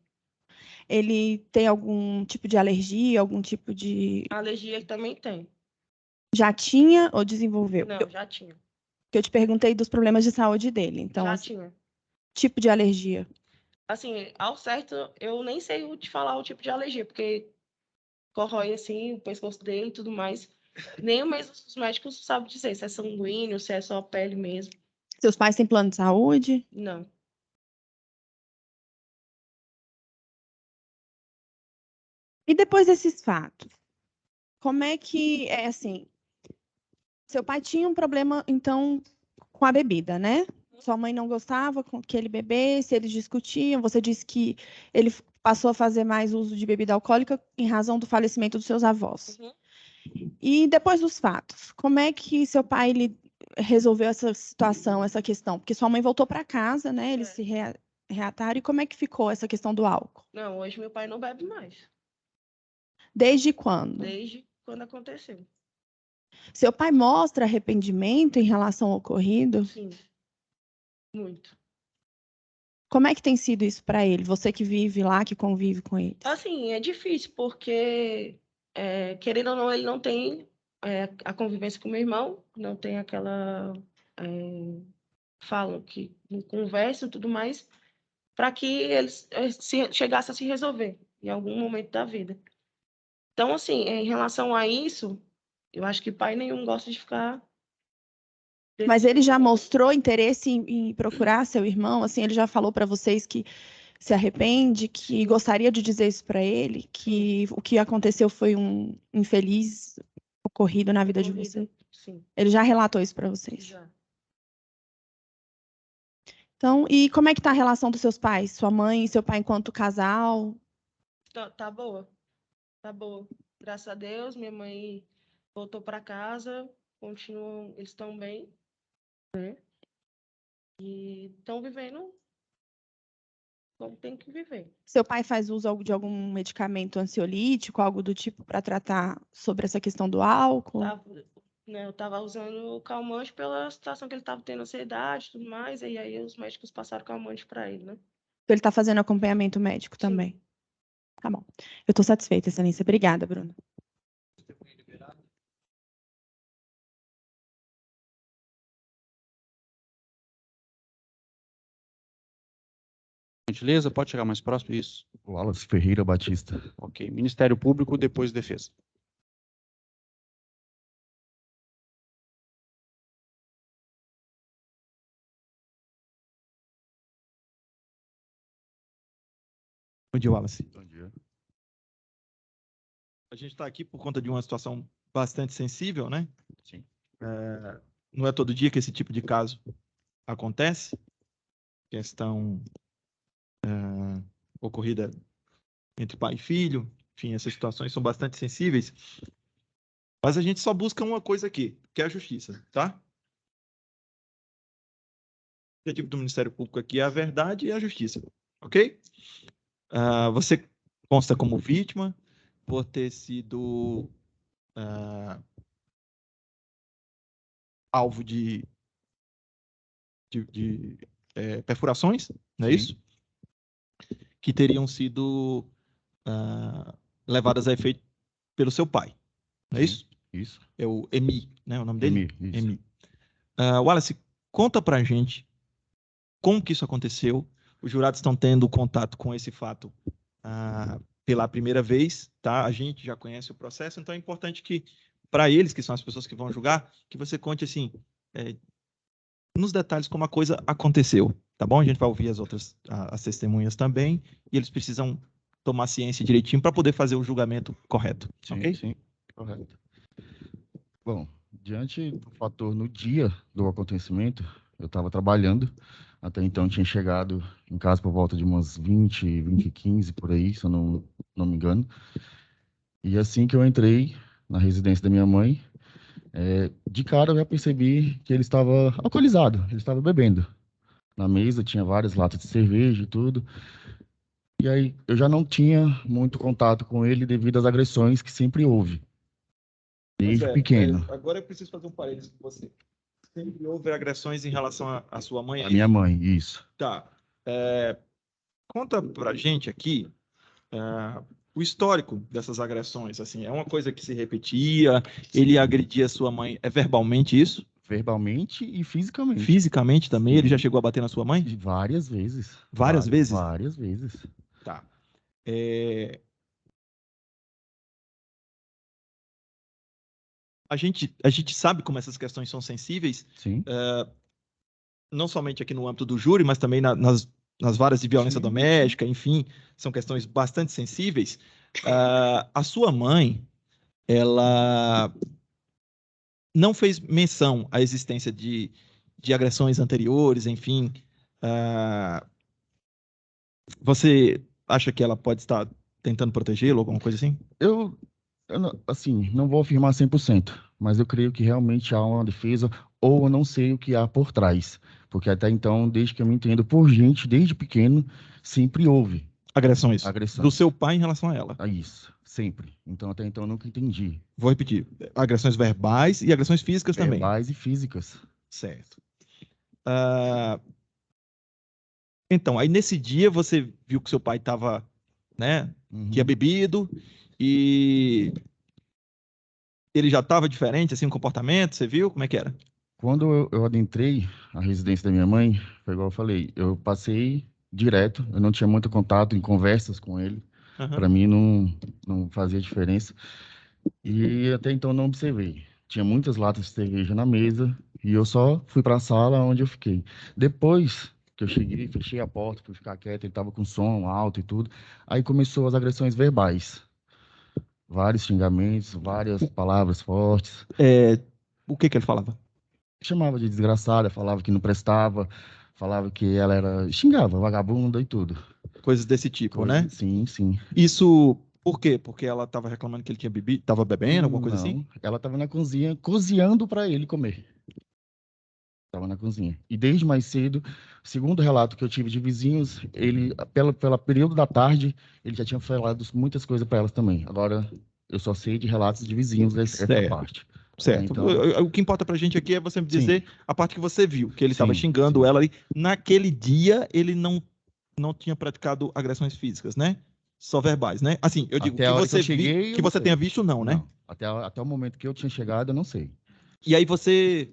Ele tem algum tipo de alergia, algum tipo de. A alergia ele também tem. Já tinha ou desenvolveu? Não, já tinha. Eu te perguntei dos problemas de saúde dele. Então, Já assim, tinha. tipo de alergia. Assim, ao certo, eu nem sei te falar o tipo de alergia, porque corrói assim o pescoço dele e tudo mais. Nem mesmo os médicos sabem dizer se é sanguíneo, se é só pele mesmo. Seus pais têm plano de saúde? Não. E depois desses fatos, como é que é assim? Seu pai tinha um problema, então, com a bebida, né? Sua mãe não gostava que ele bebesse, eles discutiam. Você disse que ele passou a fazer mais uso de bebida alcoólica em razão do falecimento dos seus avós. Uhum. E depois dos fatos, como é que seu pai resolveu essa situação, essa questão? Porque sua mãe voltou para casa, né? Eles se reataram. E como é que ficou essa questão do álcool? Não, hoje meu pai não bebe mais. Desde quando? Desde quando aconteceu. Seu pai mostra arrependimento em relação ao ocorrido? Sim. Muito. Como é que tem sido isso para ele? Você que vive lá, que convive com eles? Assim, é difícil, porque, querendo ou não, ele não tem a convivência com meu irmão, não tem aquela. Falam que conversam e tudo mais, para que eles chegassem a se resolver em algum momento da vida. Então, assim, em relação a isso, eu acho que pai nenhum gosta de ficar. Mas ele já mostrou interesse em procurar seu irmão? Assim, ele já falou para vocês que se arrepende, que Sim. gostaria de dizer isso para ele, que o que aconteceu foi um infeliz ocorrido na vida de você? Sim, Ele já relatou isso para vocês? já. Então, e como é que tá a relação dos seus pais? Sua mãe e seu pai enquanto casal? Tá boa. Tá boa. Graças a Deus, minha mãe voltou para casa, continuam, eles estão bem, né? E estão vivendo como tem que viver. Seu pai faz uso de algum medicamento ansiolítico, algo do tipo, para tratar sobre essa questão do álcool? Eu tava usando calmante pela situação que ele tava tendo ansiedade e tudo mais, e aí os médicos passaram calmante para ele, né? Ele está fazendo acompanhamento médico Sim. também? Tá bom. Eu estou satisfeita, Excelência. Obrigada, Bruna. Gentileza, pode chegar mais próximo? Isso. Wallace Ferreira Batista. Ok. Ministério Público, depois Defesa. Bom dia, Wallace. Bom dia. A gente está aqui por conta de uma situação bastante sensível, né? Sim. Não é todo dia que esse tipo de caso acontece. Questão ocorrida entre pai e filho. Enfim, essas situações são bastante sensíveis. Mas a gente só busca uma coisa aqui, que é a justiça, tá? O objetivo do Ministério Público aqui é a verdade e a justiça, ok? Você consta como vítima por ter sido alvo de perfurações, não é Sim. isso? Que teriam sido levadas a efeito pelo seu pai, não é Sim. isso? Isso. É o Emi, né? O nome dele? Emi, isso. Emi. Wallace, conta pra gente como que isso aconteceu. Os jurados estão tendo contato com esse fato pela primeira vez, tá? A gente já conhece o processo, então é importante que, para eles, que são as pessoas que vão julgar, que você conte, assim, nos detalhes como a coisa aconteceu, tá bom? A gente vai ouvir as testemunhas também, e eles precisam tomar ciência direitinho para poder fazer o julgamento correto, Sim, ok? sim. Correto. Bom, diante do fator no dia do acontecimento, eu estava trabalhando. Até então tinha chegado em casa por volta de umas 20h15, por aí, se eu não me engano. E assim que eu entrei na residência da minha mãe, de cara eu já percebi que ele estava alcoolizado, ele estava bebendo. Na mesa tinha várias latas de cerveja e tudo. E aí eu já não tinha muito contato com ele devido às agressões que sempre houve, desde pequeno. Agora eu preciso fazer um parênteses com você. Sempre houve agressões em relação à sua mãe? A minha mãe, isso. Tá. Conta pra gente aqui o histórico dessas agressões. Assim, é uma coisa que se repetia? Ele agredia sua mãe verbalmente, isso? Verbalmente e fisicamente. Fisicamente também? Sim. Ele já chegou a bater na sua mãe? Várias vezes. Várias vezes? Várias vezes. Tá. A gente sabe como essas questões são sensíveis, Sim. não somente aqui no âmbito do júri, mas também nas varas de violência Sim, doméstica, enfim, são questões bastante sensíveis. A sua mãe, ela não fez menção à existência de agressões anteriores, enfim. Você acha que ela pode estar tentando protegê-lo, alguma coisa assim? Eu assim, não vou afirmar 100%, mas eu creio que realmente há uma defesa, ou eu não sei o que há por trás. Porque até então, desde que eu me entendo por gente, desde pequeno, sempre houve Agressões. agressões. Do seu pai em relação a ela. Isso, sempre. Então, até então, eu nunca entendi. Vou repetir. Agressões verbais e agressões físicas também. Verbais e físicas. Certo. Então, aí nesse dia você viu que seu pai estava, né, tinha bebido e ele já estava diferente, assim, o comportamento, você viu? Como é que era? Quando eu adentrei a residência da minha mãe, foi igual eu falei, eu passei direto, eu não tinha muito contato em conversas com ele. Para mim não fazia diferença. E até então não observei. Tinha muitas latas de cerveja na mesa e eu só fui para a sala onde eu fiquei. Depois que eu cheguei, fechei a porta, fui ficar quieto, ele estava com som alto e tudo. Aí começou as agressões verbais. Vários xingamentos, várias palavras fortes. O que ele falava? Chamava de desgraçada, falava que não prestava, falava que ela era... Xingava, vagabunda e tudo. Coisas desse tipo, né? Sim, sim. Isso por quê? Porque ela estava reclamando que ele tinha bebido, estava bebendo, alguma coisa assim? Não, ela estava na cozinha cozinhando para ele comer. Estava na cozinha. E desde mais cedo, segundo o relato que eu tive de vizinhos, ele, pela período da tarde, ele já tinha falado muitas coisas para elas também. Agora, eu só sei de relatos de vizinhos essa parte. Certo. Então, o que importa pra gente aqui é você me dizer a parte que você viu, que ele estava Sim, xingando sim. ela ali. Naquele dia, ele não tinha praticado agressões físicas, né? Só verbais, né? Assim, eu digo Até que a hora você que eu cheguei, eu que não você sei. tenha visto, não, né? Até o momento que eu tinha chegado, eu não sei. E aí você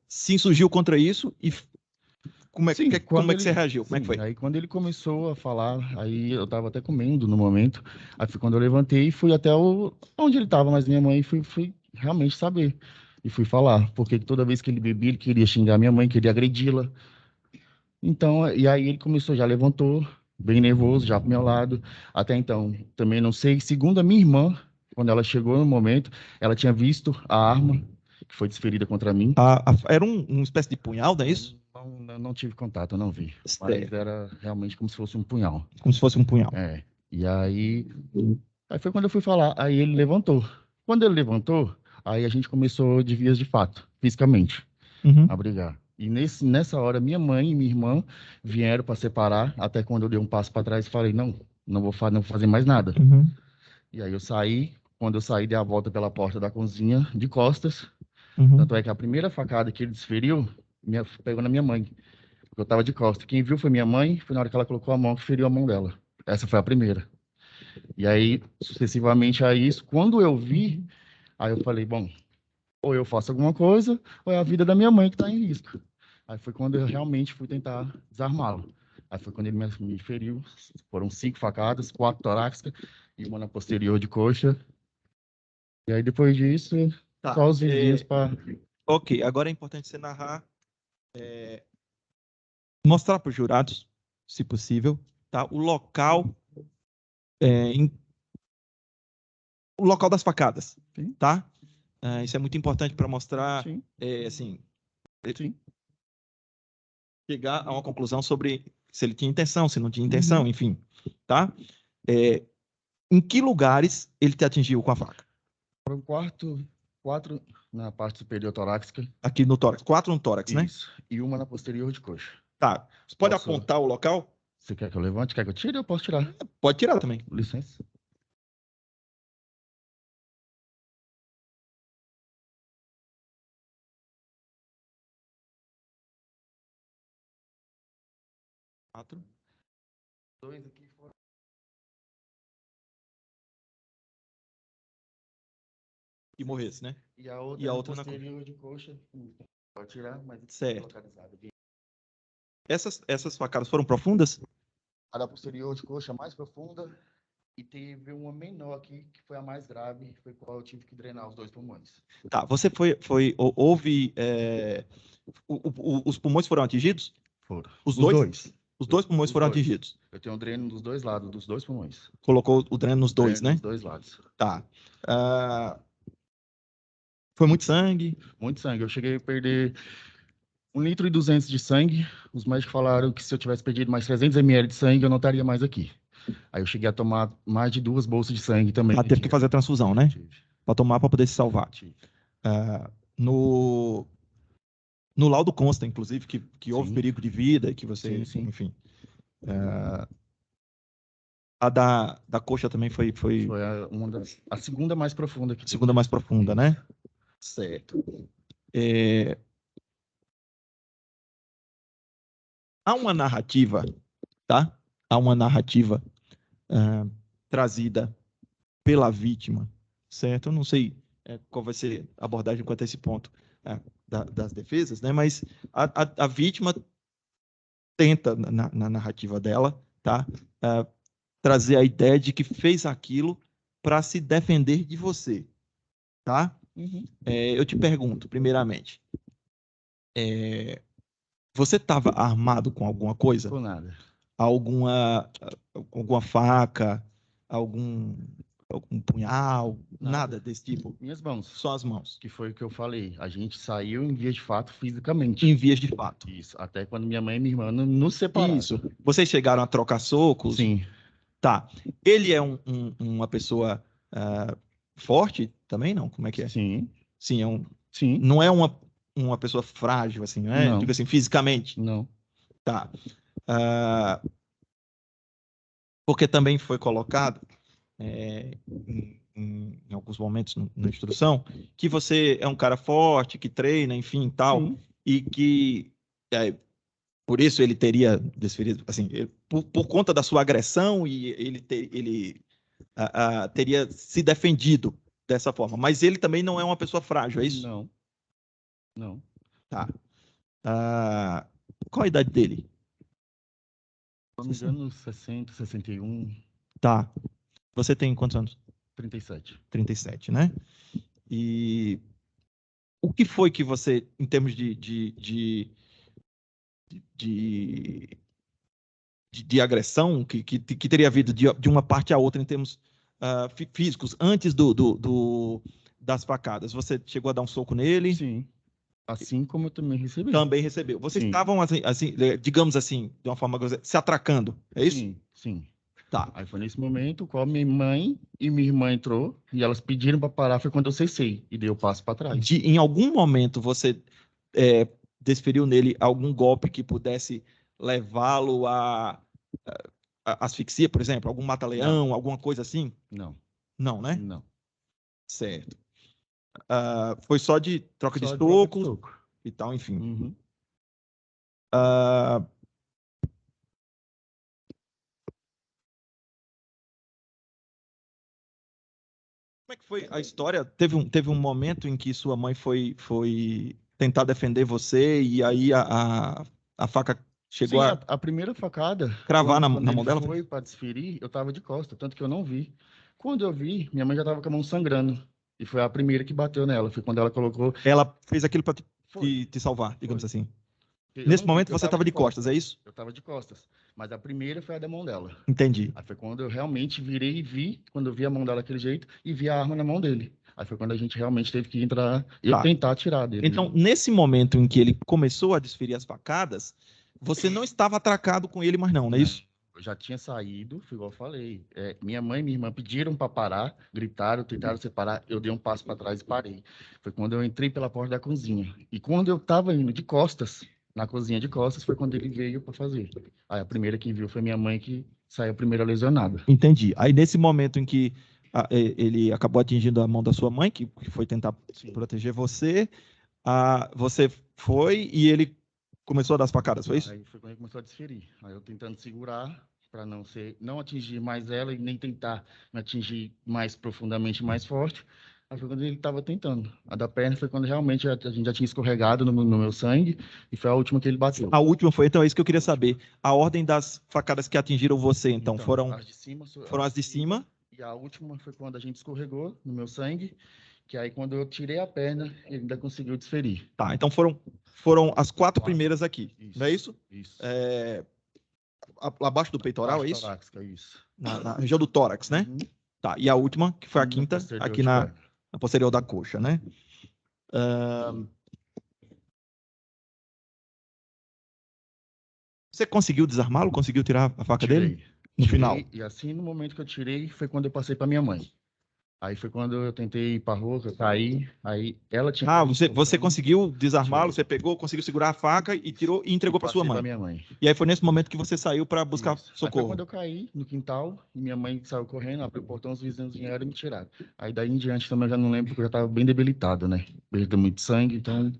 se insurgiu contra isso e como é Sim, que você reagiu? Como é que sim, foi? aí quando ele começou a falar, aí eu tava até comendo no momento, aí foi quando eu levantei e fui até onde ele tava, mas minha mãe fui realmente saber, e fui falar, porque toda vez que ele bebia, ele queria xingar minha mãe, queria agredi-la. Então, e aí ele começou, já levantou, bem nervoso, já pro meu lado. Até então, também não sei. Segundo a minha irmã, quando ela chegou no momento, ela tinha visto a arma que foi desferida contra mim. Era uma espécie de punhal, não é isso? Não tive contato, eu não vi. Mas Certo. era realmente como se fosse um punhal. Como se fosse um punhal. É. E aí foi quando eu fui falar. Aí ele levantou. Quando ele levantou, aí a gente começou de vias de fato, fisicamente, Uhum. a brigar. E nessa hora, minha mãe e minha irmã vieram para separar, até quando eu dei um passo para trás e falei, não vou fazer mais nada. Uhum. E aí eu saí, quando eu saí, dei a volta pela porta da cozinha, de costas. Uhum. Tanto é que a primeira facada que ele desferiu, pegou na minha mãe, porque eu tava de costas. Quem viu foi minha mãe, foi na hora que ela colocou a mão que feriu a mão dela. Essa foi a primeira. E aí, sucessivamente a isso, quando eu vi, aí eu falei, bom, ou eu faço alguma coisa, ou é a vida da minha mãe que está em risco. Aí foi quando eu realmente fui tentar desarmá-lo. Aí foi quando ele me feriu. Foram 5 facadas, 4 torácicas e uma na posterior de coxa. E aí depois disso, Tá. só os vizinhos para... Ok, agora é importante você narrar, mostrar para os jurados, se possível, tá? O local, o local das facadas, Sim. tá? Isso é muito importante para mostrar, Sim. Assim, Sim. chegar a uma conclusão sobre se ele tinha intenção, se não tinha intenção, enfim, tá? Em que lugares ele te atingiu com a faca? Foram 4 na parte superior torácica. Aqui no tórax, 4 no tórax, né? Isso. E uma na posterior de coxa. Tá. Você pode Posso- apontar o local? Você quer que eu levante? Quer que eu tire? Eu posso tirar. Pode tirar também. Licença. Quatro. 2 aqui foram. E morresse, né? E a outra, E a outra na posterior de coxa. Pode tirar, mas Certo. localizada. Essas facadas foram profundas? A da posterior de coxa mais profunda e teve uma menor aqui, que foi a mais grave, foi qual eu tive que drenar os 2 pulmões. Tá. Você houve, os pulmões foram atingidos? Foram. Os dois? Dois. Os 2 pulmões Os foram dois. atingidos. Eu tenho um dreno dos 2 lados, dos 2 pulmões. Colocou o dreno nos dois, Dreno né? dos 2 lados. Tá. Foi muito sangue? Muito sangue. Eu cheguei a perder 1,2 litro de sangue. Os médicos falaram que se eu tivesse perdido mais 300 ml de sangue, eu não estaria mais aqui. Aí eu cheguei a tomar mais de 2 bolsas de sangue também. Teve que fazer a transfusão, né? Tive. Para tomar para poder se salvar. Tive. No laudo consta, inclusive, que houve Sim. perigo de vida, que você, Sim. enfim. A da coxa também foi Foi a segunda mais profunda que a segunda mais profunda, Isso. né? Certo. Há uma narrativa, tá? Há uma narrativa trazida pela vítima, certo? Eu não sei qual vai ser a abordagem quanto a esse ponto das defesas, né? Mas a vítima tenta, na narrativa dela, tá? Trazer a ideia de que fez aquilo para se defender de você, tá? Eu te pergunto, primeiramente, você estava armado com alguma coisa? Com nada. Alguma faca, algum punhal, nada desse tipo? Minhas mãos. Só as mãos. Que foi o que eu falei. A gente saiu em vias de fato fisicamente. Em vias de fato. Isso. Até quando minha mãe e minha irmã nos separaram. Isso. Vocês chegaram a trocar socos? Sim. Tá. Ele é uma pessoa forte também, não? Como é que é? Sim. Sim, Sim. não é uma pessoa frágil, assim, né? Não. Digo assim, fisicamente. Não. Tá. Porque também foi colocado em alguns momentos na instrução que você é um cara forte, que treina, enfim, tal, Sim. e que por isso ele teria desferido, assim, por conta da sua agressão, e ele teria se defendido dessa forma. Mas ele também não é uma pessoa frágil, é isso? Não. Não. Tá. Qual a idade dele? Se não me engano, 60, 61, Tá. Você tem quantos anos? 37. 37, né? E o que foi que você, em termos de de agressão que teria havido de uma parte à outra em termos físicos antes das facadas? Você chegou a dar um soco nele? Sim. Assim como eu também recebi. Também recebeu. Vocês Sim. estavam, assim, digamos assim, de uma forma grosseira, se atracando, é isso? Sim, sim. Tá. Aí foi nesse momento qual minha mãe e minha irmã entrou e elas pediram para parar, foi quando eu cessei e dei o passo para trás. Em algum momento você desferiu nele algum golpe que pudesse levá-lo a asfixia, por exemplo? Algum mata-leão, alguma coisa assim? Não, Não, né? não. Certo. Foi só de troca de Só troca de socos soco. e tal, enfim. Uhum. Ah, como é que foi a história? Teve um momento em que sua mãe foi tentar defender você e aí a faca chegou Sim, a a primeira facada, cravar na quando mão ele dela? foi para desferir, eu tava de costa, tanto que eu não vi. Quando eu vi, minha mãe já tava com a mão sangrando. E foi a primeira que bateu nela. Foi quando ela colocou. Ela fez aquilo para Foi. te salvar, digamos Foi. assim. Eu Nesse não vi, momento eu você tava estava de costas, é isso? Eu tava de costas. Mas a primeira foi a da mão dela. Entendi. Aí foi quando eu realmente virei e vi, quando eu vi a mão dela daquele jeito, e vi a arma na mão dele. Aí foi quando a gente realmente teve que entrar e Tá. tentar tirar dele. Então, nesse momento em que ele começou a desferir as facadas, você não estava atracado com ele mais não é isso? Eu já tinha saído, foi igual eu falei. Minha mãe e minha irmã pediram para parar, gritaram, tentaram separar. Eu dei um passo para trás e parei. Foi quando eu entrei pela porta da cozinha. E quando eu estava indo de costas, na cozinha de costas, foi quando ele veio para fazer. Aí a primeira que viu foi minha mãe, que saiu a primeira lesionada. Entendi. Aí, nesse momento em que ele acabou atingindo a mão da sua mãe, que foi tentar Sim. proteger você, você foi e ele começou a dar as facadas, foi isso? Aí foi quando ele começou a desferir. Aí eu tentando segurar para não atingir mais ela e nem tentar me atingir mais profundamente, mais forte. Aí foi quando ele estava tentando. A da perna foi quando realmente a gente já tinha escorregado no meu sangue e foi a última que ele bateu. A última foi, então, é isso que eu queria saber. A ordem das facadas que atingiram você, então foram as de cima, as de cima? E a última foi quando a gente escorregou no meu sangue, que aí quando eu tirei a perna, ele ainda conseguiu desferir. Tá, então foram as quatro primeiras aqui, Isso, não é isso? Isso. Abaixo do peitoral, é isso? Torácica, isso. Na região do tórax, né? Uhum. Tá, e a última, que foi a Na quinta, posterior aqui de na perna. posterior da coxa, né? Você conseguiu desarmá-lo? Conseguiu tirar a faca dele? No final? E assim, no momento que eu tirei, foi quando eu passei para minha mãe. Aí foi quando eu tentei ir para a rua, eu caí, aí ela tinha... Você conseguiu desarmá-lo, Tirei. você pegou, conseguiu segurar a faca e tirou e entregou para sua Passei mãe. pra minha mãe. E aí foi nesse momento que você saiu para buscar Isso. Aí foi socorro. quando eu caí no quintal, e minha mãe saiu correndo, abriu o portão, os vizinhos vieram e me tiraram. Aí daí em diante também eu já não lembro, porque eu já estava bem debilitado, né? Perdeu muito sangue, então...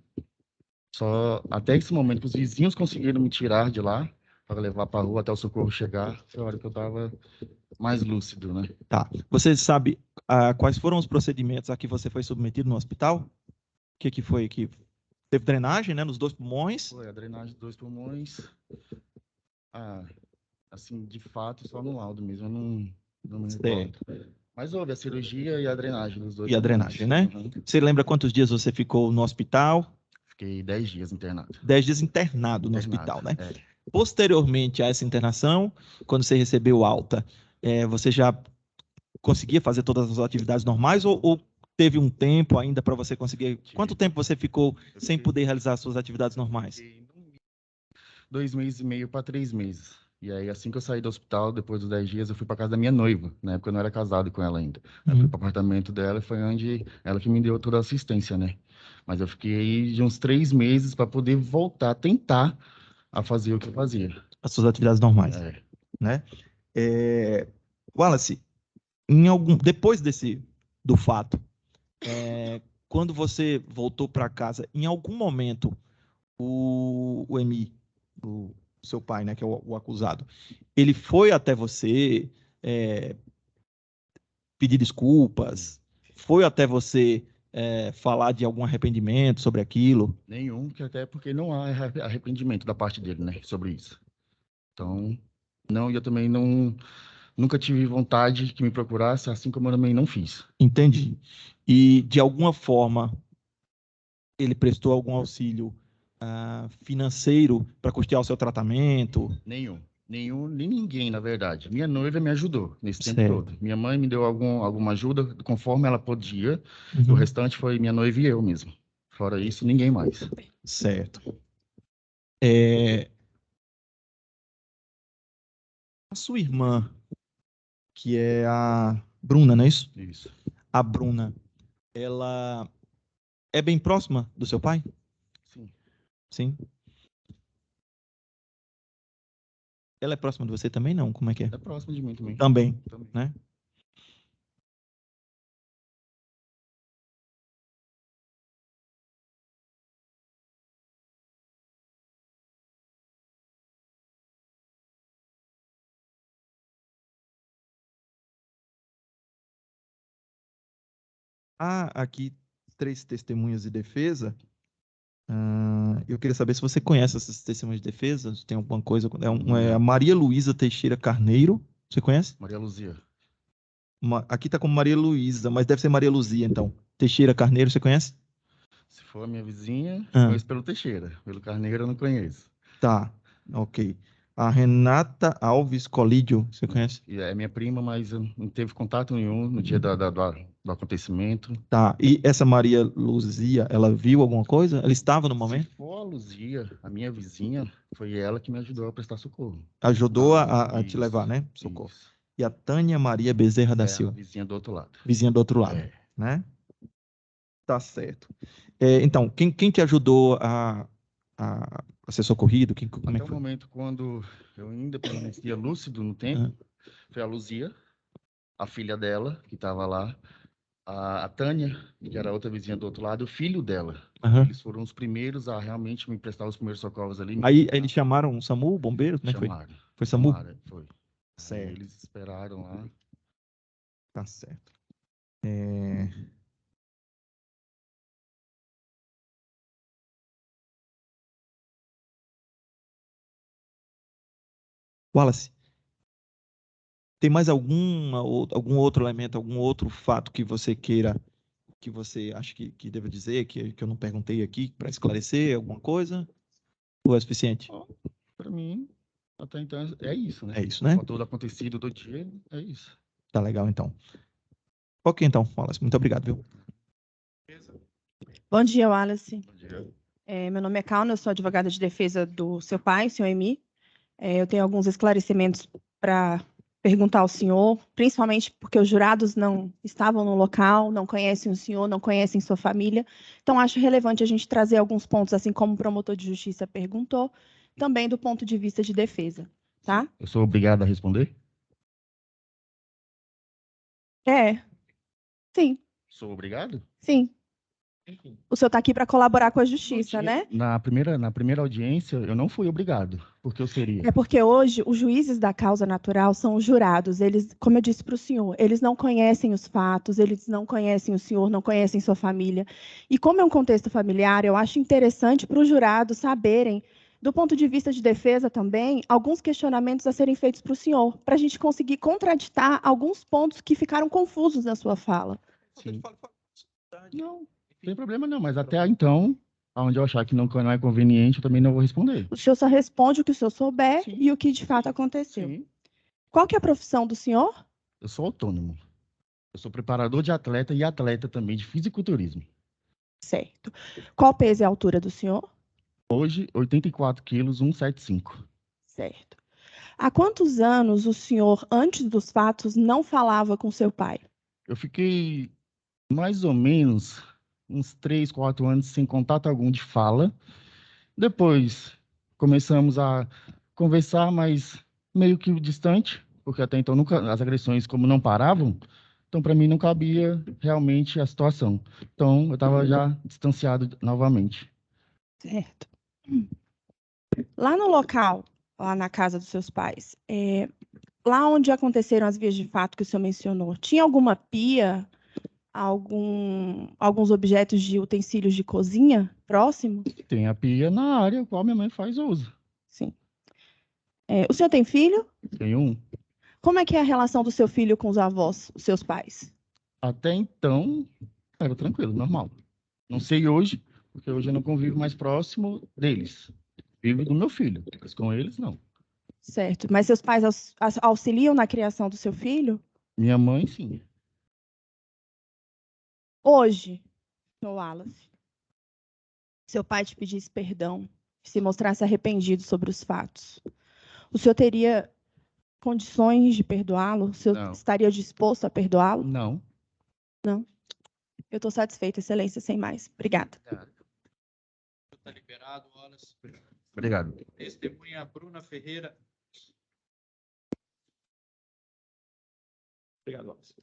Só até esse momento que os vizinhos conseguiram me tirar de lá, para levar para a rua até o socorro chegar, foi a hora que eu estava mais lúcido, né? Tá. Você sabe quais foram os procedimentos a que você foi submetido no hospital? O que foi que teve drenagem, né, nos 2 pulmões? Foi a drenagem dos 2 pulmões. Assim, de fato, só no laudo mesmo, eu não me recordo. Mas houve a cirurgia e a drenagem dos 2 E a pulmões. drenagem, né? Uhum. Você lembra quantos dias você ficou no hospital? Fiquei 10 dias internado. 10 dias internado no hospital, né? Posteriormente a essa internação, quando você recebeu alta, você já conseguia fazer todas as atividades normais ou teve um tempo ainda para você conseguir? Quanto tempo você ficou sem poder realizar as suas atividades normais? 2 meses e meio para 3 meses. E aí, assim que eu saí do hospital, depois dos 10 dias, eu fui para casa da minha noiva. Na época eu não era casado com ela ainda. Aí eu fui para o apartamento dela, foi onde ela que me deu toda a assistência, né? Mas eu fiquei aí de uns 3 meses para poder voltar, tentar a fazer o que eu fazia. As suas atividades normais, né? Wallace, depois do fato, quando você voltou para casa, em algum momento o Emi, o seu pai, né, que é o acusado, ele foi até você pedir desculpas, foi até você falar de algum arrependimento sobre aquilo? Nenhum, que até porque não há arrependimento da parte dele, né, sobre isso. Então, não, e eu também nunca tive vontade que me procurasse, assim como eu também não fiz. Entendi. E, de alguma forma, ele prestou algum auxílio financeiro para custear o seu tratamento? Nenhum. Nenhum, nem ninguém, na verdade. Minha noiva me ajudou nesse tempo Certo. todo. Minha mãe me deu alguma ajuda conforme ela podia. O Uhum. restante foi minha noiva e eu mesmo. Fora isso, ninguém mais. Certo. É, a sua irmã, que é a Bruna, não é isso? Isso. A Bruna, ela é bem próxima do seu pai? Sim. Sim. Ela é próxima de você também, não? Como é que é? É próximo de mim também. Também, Também. né? Há aqui 3 testemunhas de defesa. Eu queria saber se você conhece essas testemunhas de defesa, se tem alguma coisa. É a Maria Luísa Teixeira Carneiro. Você conhece? Maria Luzia. Aqui tá como Maria Luísa, mas deve ser Maria Luzia, então. Teixeira Carneiro, você conhece? Se for a minha vizinha, Ah. conheço pelo Teixeira. Pelo Carneiro eu não conheço. Tá, ok. A Renata Alves Colídio, você conhece? E é minha prima, mas não teve contato nenhum no dia do acontecimento. Tá, e essa Maria Luzia, ela viu alguma coisa? Ela estava no Se momento? for a Luzia, a minha vizinha, foi ela que me ajudou a prestar socorro. Ajudou a te Isso, levar, né? Socorro. isso. E a Tânia Maria Bezerra da É a Silva, vizinha do outro lado. vizinha do outro lado, É. né? Tá certo. Então, quem te ajudou a ser socorrido? Como é Até que o foi? momento, quando eu ainda permanecia lúcido no tempo, foi a Luzia, a filha dela, que estava lá, a Tânia, que era outra vizinha do outro lado, o filho dela. Aham. Eles foram os primeiros a realmente me prestar os primeiros socorros ali. Aí eles chamaram o SAMU, o bombeiro? Como é que foi? Chamaram. Foi SAMU? Chamaram, foi. Aí Certo. eles esperaram lá. Tá certo. É, Wallace, tem mais algum outro elemento, algum outro fato que você queira, que você acha que deva dizer, que eu não perguntei aqui, para esclarecer alguma coisa? Ou é suficiente? Para mim, até então é isso, né? É isso, né? Com todo acontecido do dia, é isso. Tá legal, então. Ok, então, Wallace, muito obrigado, viu? Bom dia, Wallace. Bom dia. Meu nome é Kauna, eu sou advogada de defesa do seu pai, o senhor Emi. Eu tenho alguns esclarecimentos para perguntar ao senhor, principalmente porque os jurados não estavam no local, não conhecem o senhor, não conhecem sua família. Então, acho relevante a gente trazer alguns pontos, assim como o promotor de justiça perguntou, também do ponto de vista de defesa, tá? Eu sou obrigado a responder? Sim, Sou obrigado? sim. O senhor está aqui para colaborar com a justiça, né? Na primeira audiência, eu não fui obrigado, porque eu seria. É porque hoje os juízes da causa natural são os jurados. Eles, como eu disse para o senhor, eles não conhecem os fatos, eles não conhecem o senhor, não conhecem sua família. E como é um contexto familiar, eu acho interessante para os jurados saberem, do ponto de vista de defesa também, alguns questionamentos a serem feitos para o senhor, para a gente conseguir contraditar alguns pontos que ficaram confusos na sua fala. Sim. Não, não tem problema não, mas até então, onde eu achar que não é conveniente, eu também não vou responder. O senhor só responde o que o senhor souber Sim. e o que de fato aconteceu. Sim, Qual que é a profissão do senhor? eu sou autônomo. Eu sou preparador de atleta e atleta também de fisiculturismo. Certo. Qual o peso e a altura do senhor? Hoje, 84 quilos, 175. Certo. Há quantos anos o senhor, antes dos fatos, não falava com seu pai? Eu fiquei mais ou menos uns 3, 4 anos sem contato algum de fala. Depois começamos a conversar, mas meio que distante, porque até então nunca as agressões como não paravam, então para mim não cabia realmente a situação. Então eu estava já distanciado novamente. Certo. Lá no local, lá na casa dos seus pais, lá onde aconteceram as vias de fato que o senhor mencionou, tinha alguma pia, alguns objetos de utensílios de cozinha próximo? Tem a pia na área qual minha mãe faz uso. Sim. O senhor tem filho? Tem um. Como é que é a relação do seu filho com os avós, os seus pais? Até então era tranquilo, normal. Não sei hoje, porque hoje eu não convivo mais próximo deles. Vivo do meu filho, mas com eles não. Certo. Mas seus pais auxiliam na criação do seu filho? Minha mãe, sim. Hoje, seu Wallace, seu pai te pedisse perdão, se mostrasse arrependido sobre os fatos, o senhor teria condições de perdoá-lo? O senhor Não. estaria disposto a perdoá-lo? Não. Eu estou satisfeita, excelência, sem mais. Obrigada. Está liberado, Wallace. Obrigado. Testemunha Bruna Ferreira. Obrigado, Wallace.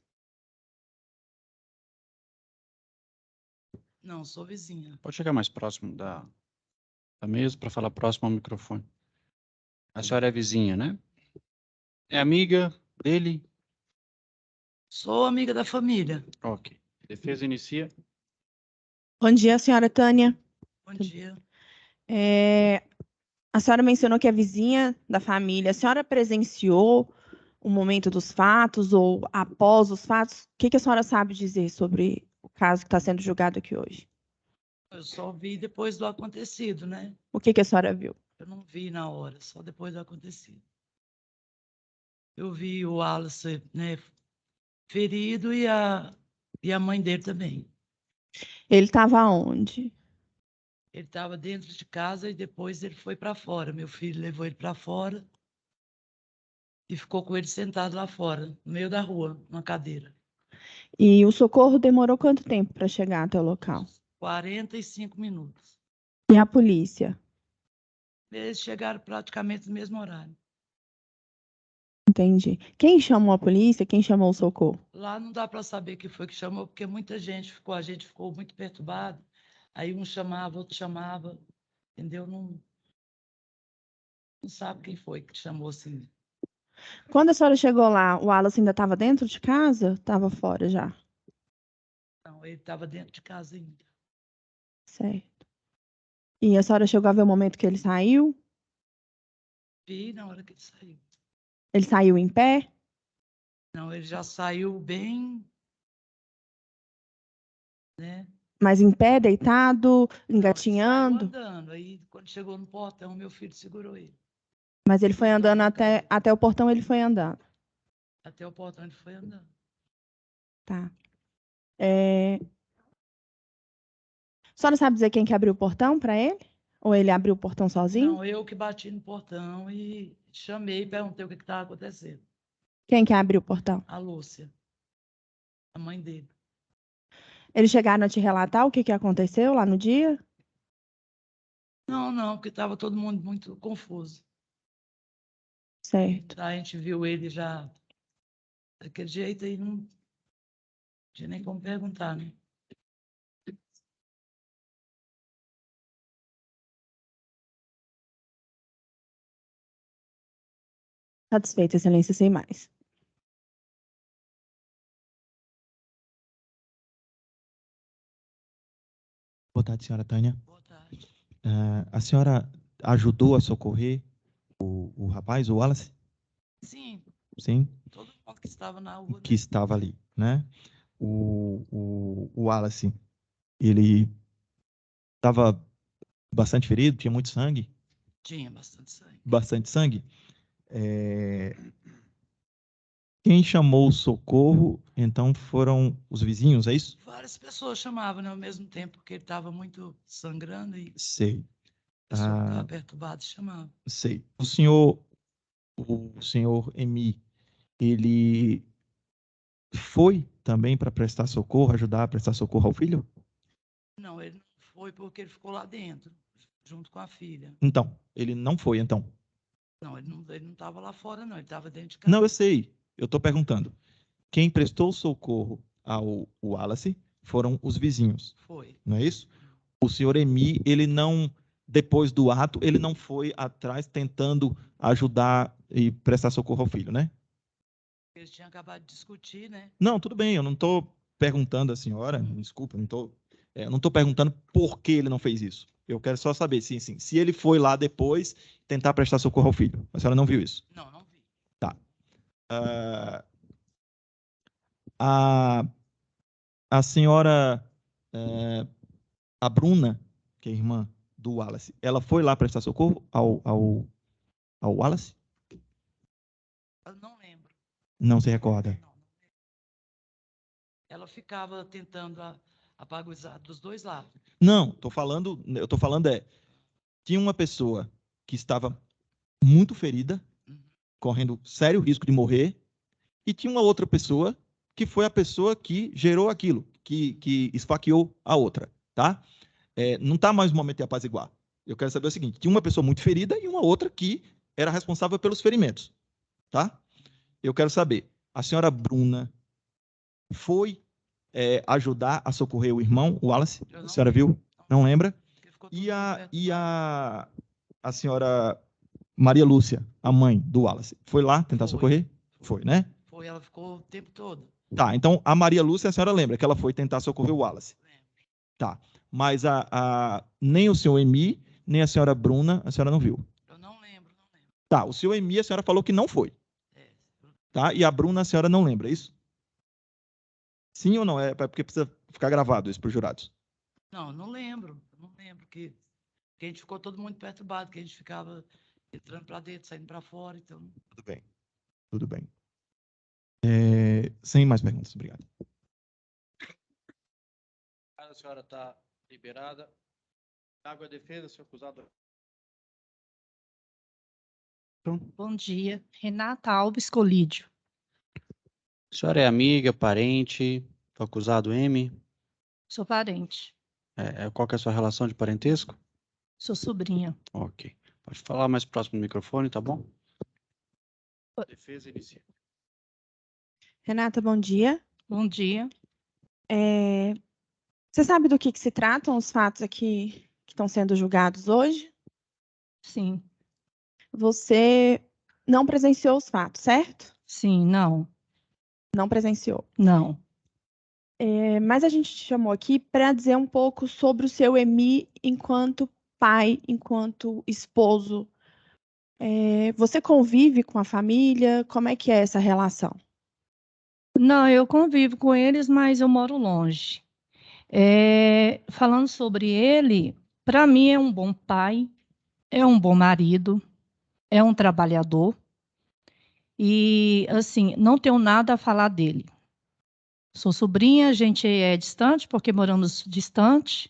Não, sou vizinha. Pode chegar mais próximo da mesa para falar próximo ao microfone. A senhora é vizinha, né? É amiga dele? Sou amiga da família. Ok. Defesa inicia. Bom dia, senhora Tânia. Bom dia. A senhora mencionou que é vizinha da família. A senhora presenciou o momento dos fatos ou após os fatos? O que a senhora sabe dizer sobre o caso que está sendo julgado aqui hoje? Eu só vi depois do acontecido, né? O que a senhora viu? Eu não vi na hora, só depois do acontecido. Eu vi o Wallace, né, ferido e a mãe dele também. Ele estava onde? Ele estava dentro de casa e depois ele foi para fora. Meu filho levou ele para fora e ficou com ele sentado lá fora, no meio da rua, numa cadeira. E o socorro demorou quanto tempo para chegar até o local? 45 minutos. E a polícia? Eles chegaram praticamente no mesmo horário. Entendi. Quem chamou a polícia? Quem chamou o socorro? Lá não dá para saber quem foi que chamou, porque muita gente ficou, a gente ficou muito perturbado. Aí um chamava, outro chamava, entendeu? Não sabe quem foi que chamou assim. Quando a senhora chegou lá, o Wallace ainda estava dentro de casa? Estava fora já? Não, ele estava dentro de casa ainda. Certo. E a senhora chegou a ver o momento que ele saiu? Vi na hora que ele saiu. Ele saiu em pé? Não, ele já saiu bem, né? Mas em pé, deitado, Não, ele engatinhando? saiu andando. Aí, quando chegou no portão, meu filho segurou ele. Mas ele foi andando até o portão, ele foi andando. Até o portão ele foi andando. Tá. A senhora sabe dizer quem que abriu o portão para ele? Ou ele abriu o portão sozinho? Não, eu que bati no portão e chamei e perguntei o que estava acontecendo. Quem que abriu o portão? A Lúcia, a mãe dele. Eles chegaram a te relatar o que aconteceu lá no dia? Não, porque estava todo mundo muito confuso. Certo. A gente viu ele já daquele jeito aí, não tinha nem como perguntar, né? Satisfeita, excelência, sem mais. Boa tarde, senhora Tânia. Boa tarde. A senhora ajudou a socorrer o rapaz, o Wallace? Sim, Sim? todo mundo que estava na rua. Que estava ali, né? O Wallace, ele estava bastante ferido, tinha muito sangue? Tinha bastante sangue. Bastante sangue? Quem chamou o socorro, então, foram os vizinhos, é isso? Várias pessoas chamavam, né, ao mesmo tempo, porque ele estava muito sangrando e Sei. a pessoa estava perturbada e chamava. Sei. O senhor Emi, ele foi também para prestar socorro, ajudar a prestar socorro ao filho? Não, ele não foi porque ele ficou lá dentro, junto com a filha. Então, ele não foi, então? Não, ele não estava lá fora, não, ele estava dentro de casa. Não, eu sei. Eu estou perguntando. Quem prestou socorro ao Wallace foram os vizinhos. Foi. Não é isso? O senhor Emi, ele não, depois do ato, ele não foi atrás tentando ajudar e prestar socorro ao filho, né? Eles tinham acabado de discutir, né? Não, tudo bem, eu não estou perguntando à senhora, desculpa, eu não estou perguntando por que ele não fez isso. Eu quero só saber, sim, se ele foi lá depois tentar prestar socorro ao filho. A senhora não viu isso? Não, não vi. Tá. A senhora, a Bruna, que é irmã do Wallace, ela foi lá prestar socorro ao Wallace? Não se recorda. Ela ficava tentando apagar dos dois lados. Não, eu tô falando tinha uma pessoa que estava muito ferida, correndo sério risco de morrer, e tinha uma outra pessoa que foi a pessoa que gerou aquilo, que esfaqueou a outra, tá? Não está mais no momento de apaziguar. Eu quero saber o seguinte, tinha uma pessoa muito ferida e uma outra que era responsável pelos ferimentos, tá? Eu quero saber, a senhora Bruna foi ajudar a socorrer o irmão, o Wallace? A senhora viu? Não lembra? E a senhora Maria Lúcia, a mãe do Wallace, foi lá tentar socorrer? Foi, né? Foi, ela ficou o tempo todo. Tá, então a Maria Lúcia, a senhora lembra que ela foi tentar socorrer o Wallace? Tá, mas nem o senhor Emi, nem a senhora Bruna, a senhora não viu? Eu não lembro. Tá, o senhor Emi, a senhora falou que não foi. Tá, e a Bruna, a senhora não lembra, é isso? Sim ou não? É porque precisa ficar gravado isso para os jurados. Não lembro. Que a gente ficou todo mundo perturbado, que a gente ficava entrando para dentro, saindo para fora, então... Tudo bem. Sem mais perguntas, obrigado. A senhora está liberada. Água defesa, senhor acusado. Bom dia, Renata Alves Colídio. A senhora é amiga, parente do acusado M? Sou parente. Qual que é a sua relação de parentesco? Sou sobrinha. Ok. Pode falar mais próximo do microfone, tá bom? Defesa inicia. Renata, bom dia. Bom dia. Você sabe do que se tratam os fatos aqui que estão sendo julgados hoje? Sim. Você não presenciou os fatos, certo? Sim, não. Não presenciou. Não. Mas a gente te chamou aqui para dizer um pouco sobre o seu Emi enquanto pai, enquanto esposo. Você convive com a família? Como é que é essa relação? Não, eu convivo com eles, mas eu moro longe. Falando sobre ele, para mim é um bom pai, é um bom marido, é um trabalhador. E, assim, não tenho nada a falar dele. Sou sobrinha, a gente é distante, porque moramos distante,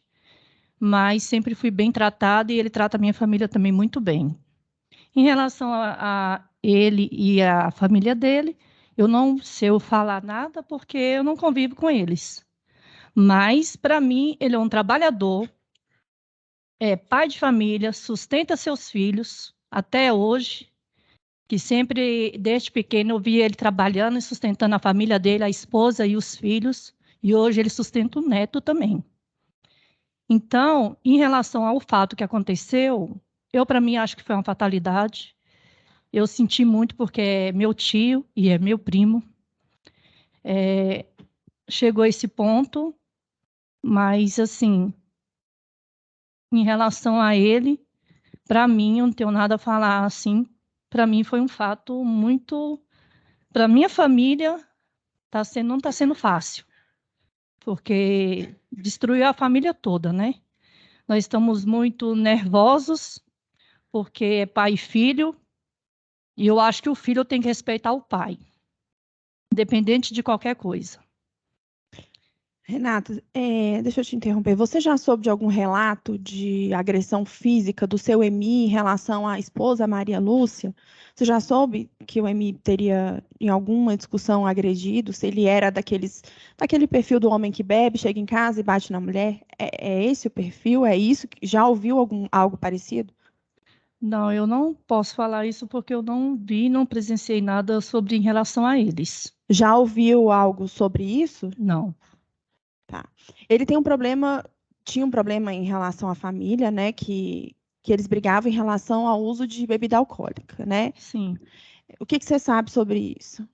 mas sempre fui bem tratada e ele trata a minha família também muito bem. Em relação a ele e a família dele, eu não sei falar nada porque eu não convivo com eles. Mas, para mim, ele é um trabalhador, é pai de família, sustenta seus filhos até hoje, que sempre, desde pequeno, eu via ele trabalhando e sustentando a família dele, a esposa e os filhos, e hoje ele sustenta o neto também. Então, em relação ao fato que aconteceu, para mim, acho que foi uma fatalidade. Eu senti muito porque é meu tio e é meu primo. Chegou a esse ponto, mas, assim, em relação a ele, para mim, eu não tenho nada a falar, assim. Para mim, foi um fato muito... Para minha família, não está sendo fácil, porque destruiu a família toda, né? Nós estamos muito nervosos, porque é pai e filho, e eu acho que o filho tem que respeitar o pai, independente de qualquer coisa. Renata, deixa eu te interromper. Você já soube de algum relato de agressão física do seu Emi em relação à esposa Maria Lúcia? Você já soube que o Emi teria, em alguma discussão, agredido? Se ele era daquele perfil do homem que bebe, chega em casa e bate na mulher? É esse o perfil? É isso? Já ouviu algo parecido? Não, eu não posso falar isso porque eu não vi, não presenciei nada sobre em relação a eles. Já ouviu algo sobre isso? Não. Tá. Ele tinha um problema em relação à família, né? Que eles brigavam em relação ao uso de bebida alcoólica, né? Sim. O que você sabe sobre isso?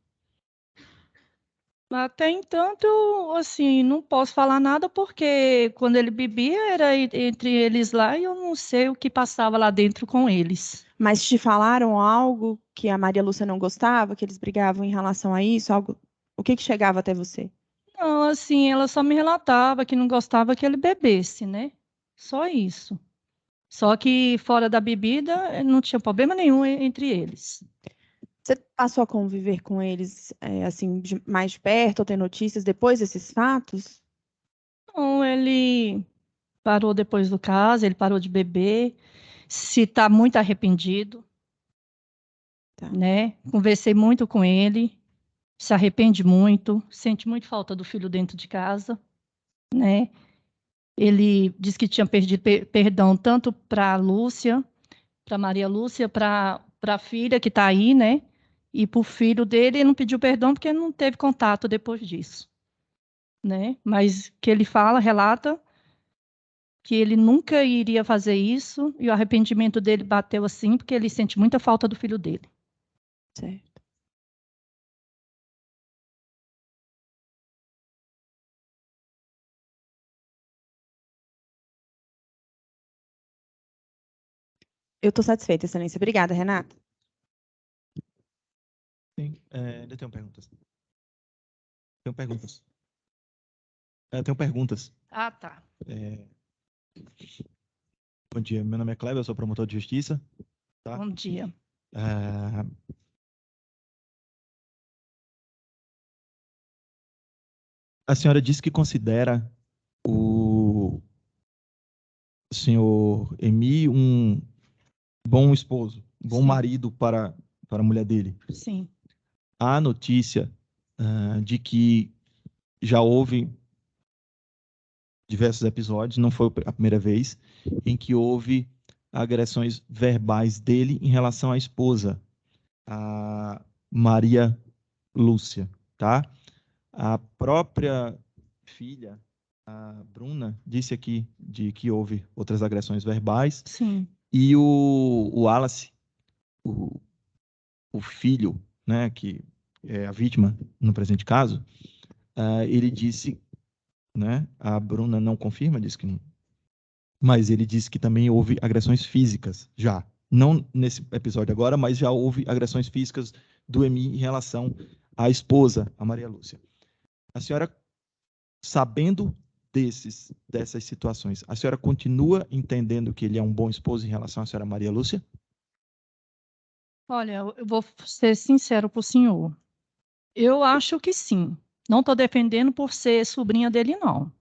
Até então, assim, não posso falar nada porque quando ele bebia era entre eles lá e eu não sei o que passava lá dentro com eles. Mas te falaram algo que a Maria Lúcia não gostava, que eles brigavam em relação a isso? O que chegava até você? Não, assim, ela só me relatava que não gostava que ele bebesse, né? Só isso. Só que fora da bebida não tinha problema nenhum entre eles. Você passou a conviver com eles, assim, mais de perto, ou ter notícias depois desses fatos? Então, ele parou depois do caso, ele parou de beber, se está muito arrependido, Tá. né? Conversei muito com ele, se arrepende muito, sente muito falta do filho dentro de casa, né? Ele disse que tinha perdido perdão tanto para a Lúcia, para Maria Lúcia, para a filha que está aí, né? E para o filho dele, ele não pediu perdão porque não teve contato depois disso, né? Mas que ele fala, relata que ele nunca iria fazer isso e o arrependimento dele bateu assim porque ele sente muita falta do filho dele. Certo. Eu estou satisfeita, Excelência. Obrigada, Renata. Sim, ainda tenho perguntas. Tenho perguntas. Tenho perguntas. Ah, tá. Bom dia, meu nome é Kleber, eu sou promotor de justiça. Tá? Bom dia. A senhora disse que considera o senhor Emi um bom esposo, um bom Sim. marido para a mulher dele. Sim. Há notícia de que já houve diversos episódios, não foi a primeira vez, em que houve agressões verbais dele em relação à esposa, a Maria Lúcia, tá? A própria filha, a Bruna, disse aqui de que houve outras agressões verbais. Sim. E o Wallace, o filho, né, que é a vítima no presente caso, ele disse, né, a Bruna não confirma, disse que não, mas ele disse que também houve agressões físicas, já. Não nesse episódio agora, mas já houve agressões físicas do Emi em relação à esposa, a Maria Lúcia. A senhora, sabendo dessas situações, a senhora continua entendendo que ele é um bom esposo em relação à senhora Maria Lúcia? Olha, eu vou ser sincero para o senhor. Eu acho que sim. Não estou defendendo por ser sobrinha dele, não.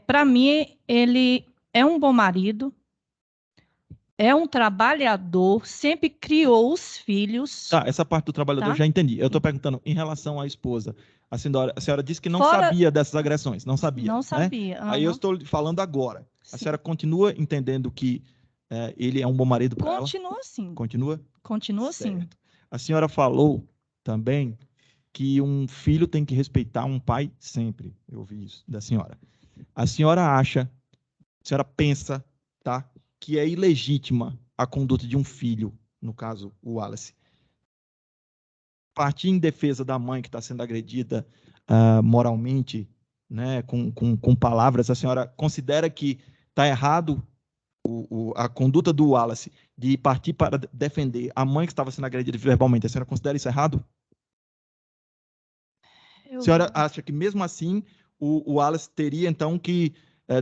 Para mim, ele é um bom marido, é um trabalhador, sempre criou os filhos. Tá, essa parte do trabalhador Tá? já entendi. Eu estou perguntando em relação à esposa. A senhora disse que não Fora- sabia dessas agressões, não sabia. Não né? sabia. Aí eu aham. estou falando agora. A Sim. senhora continua entendendo que ele é um bom marido para ela? Continua sim. Continua? Continua sim. Certo. A senhora falou também que um filho tem que respeitar um pai sempre. Eu ouvi isso da senhora. A senhora pensa, tá, que é ilegítima a conduta de um filho, no caso, o Wallace, partir em defesa da mãe que está sendo agredida moralmente, né, com palavras. A senhora considera que está errado a conduta do Wallace de partir para defender a mãe que estava sendo agredida verbalmente? A senhora considera isso errado? A senhora acha que, mesmo assim, o Wallace teria, então, que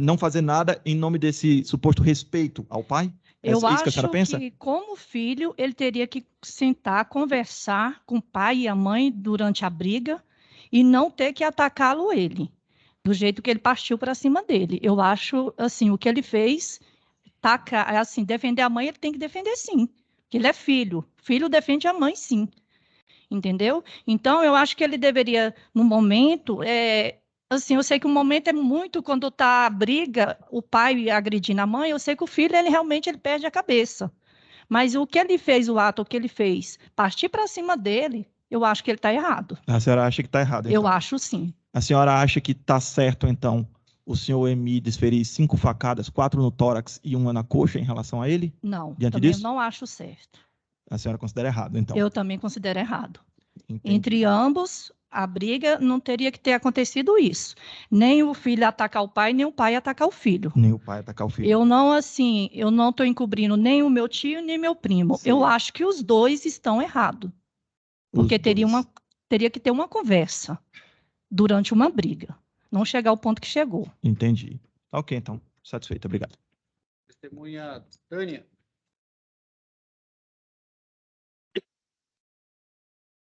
não fazer nada em nome desse suposto respeito ao pai? Eu Isso que a acho senhora pensa? que, como filho, ele teria que sentar, conversar com o pai e a mãe durante a briga e não ter que atacá-lo ele, do jeito que ele partiu para cima dele. Eu acho, assim, o que ele fez, assim, defender a mãe, ele tem que defender sim, porque ele é filho. Filho defende a mãe, sim. Entendeu? Então, eu acho que ele deveria, no momento, assim, eu sei que o momento é muito quando está a briga, o pai agredindo a mãe, eu sei que o filho, ele realmente ele perde a cabeça. Mas o que ele fez, o ato que ele fez, partir para cima dele, eu acho que ele está errado. A senhora acha que está errado, então? Eu acho sim. A senhora acha que está certo, então, o senhor Emi desferir 5 facadas, 4 no tórax e 1 na coxa em relação a ele? Não, Diante também disso? não acho certo. A senhora considera errado, então? Eu também considero errado. Entendi. Entre ambos, a briga não teria que ter acontecido isso. Nem o filho atacar o pai, nem o pai atacar o filho. Nem o pai atacar o filho. Eu não estou encobrindo nem o meu tio, nem meu primo. Sim. Eu acho que os dois estão errados. Porque teria que ter uma conversa durante uma briga. Não chegar ao ponto que chegou. Entendi. Ok, então. Satisfeito. Obrigado. Testemunha Tânia.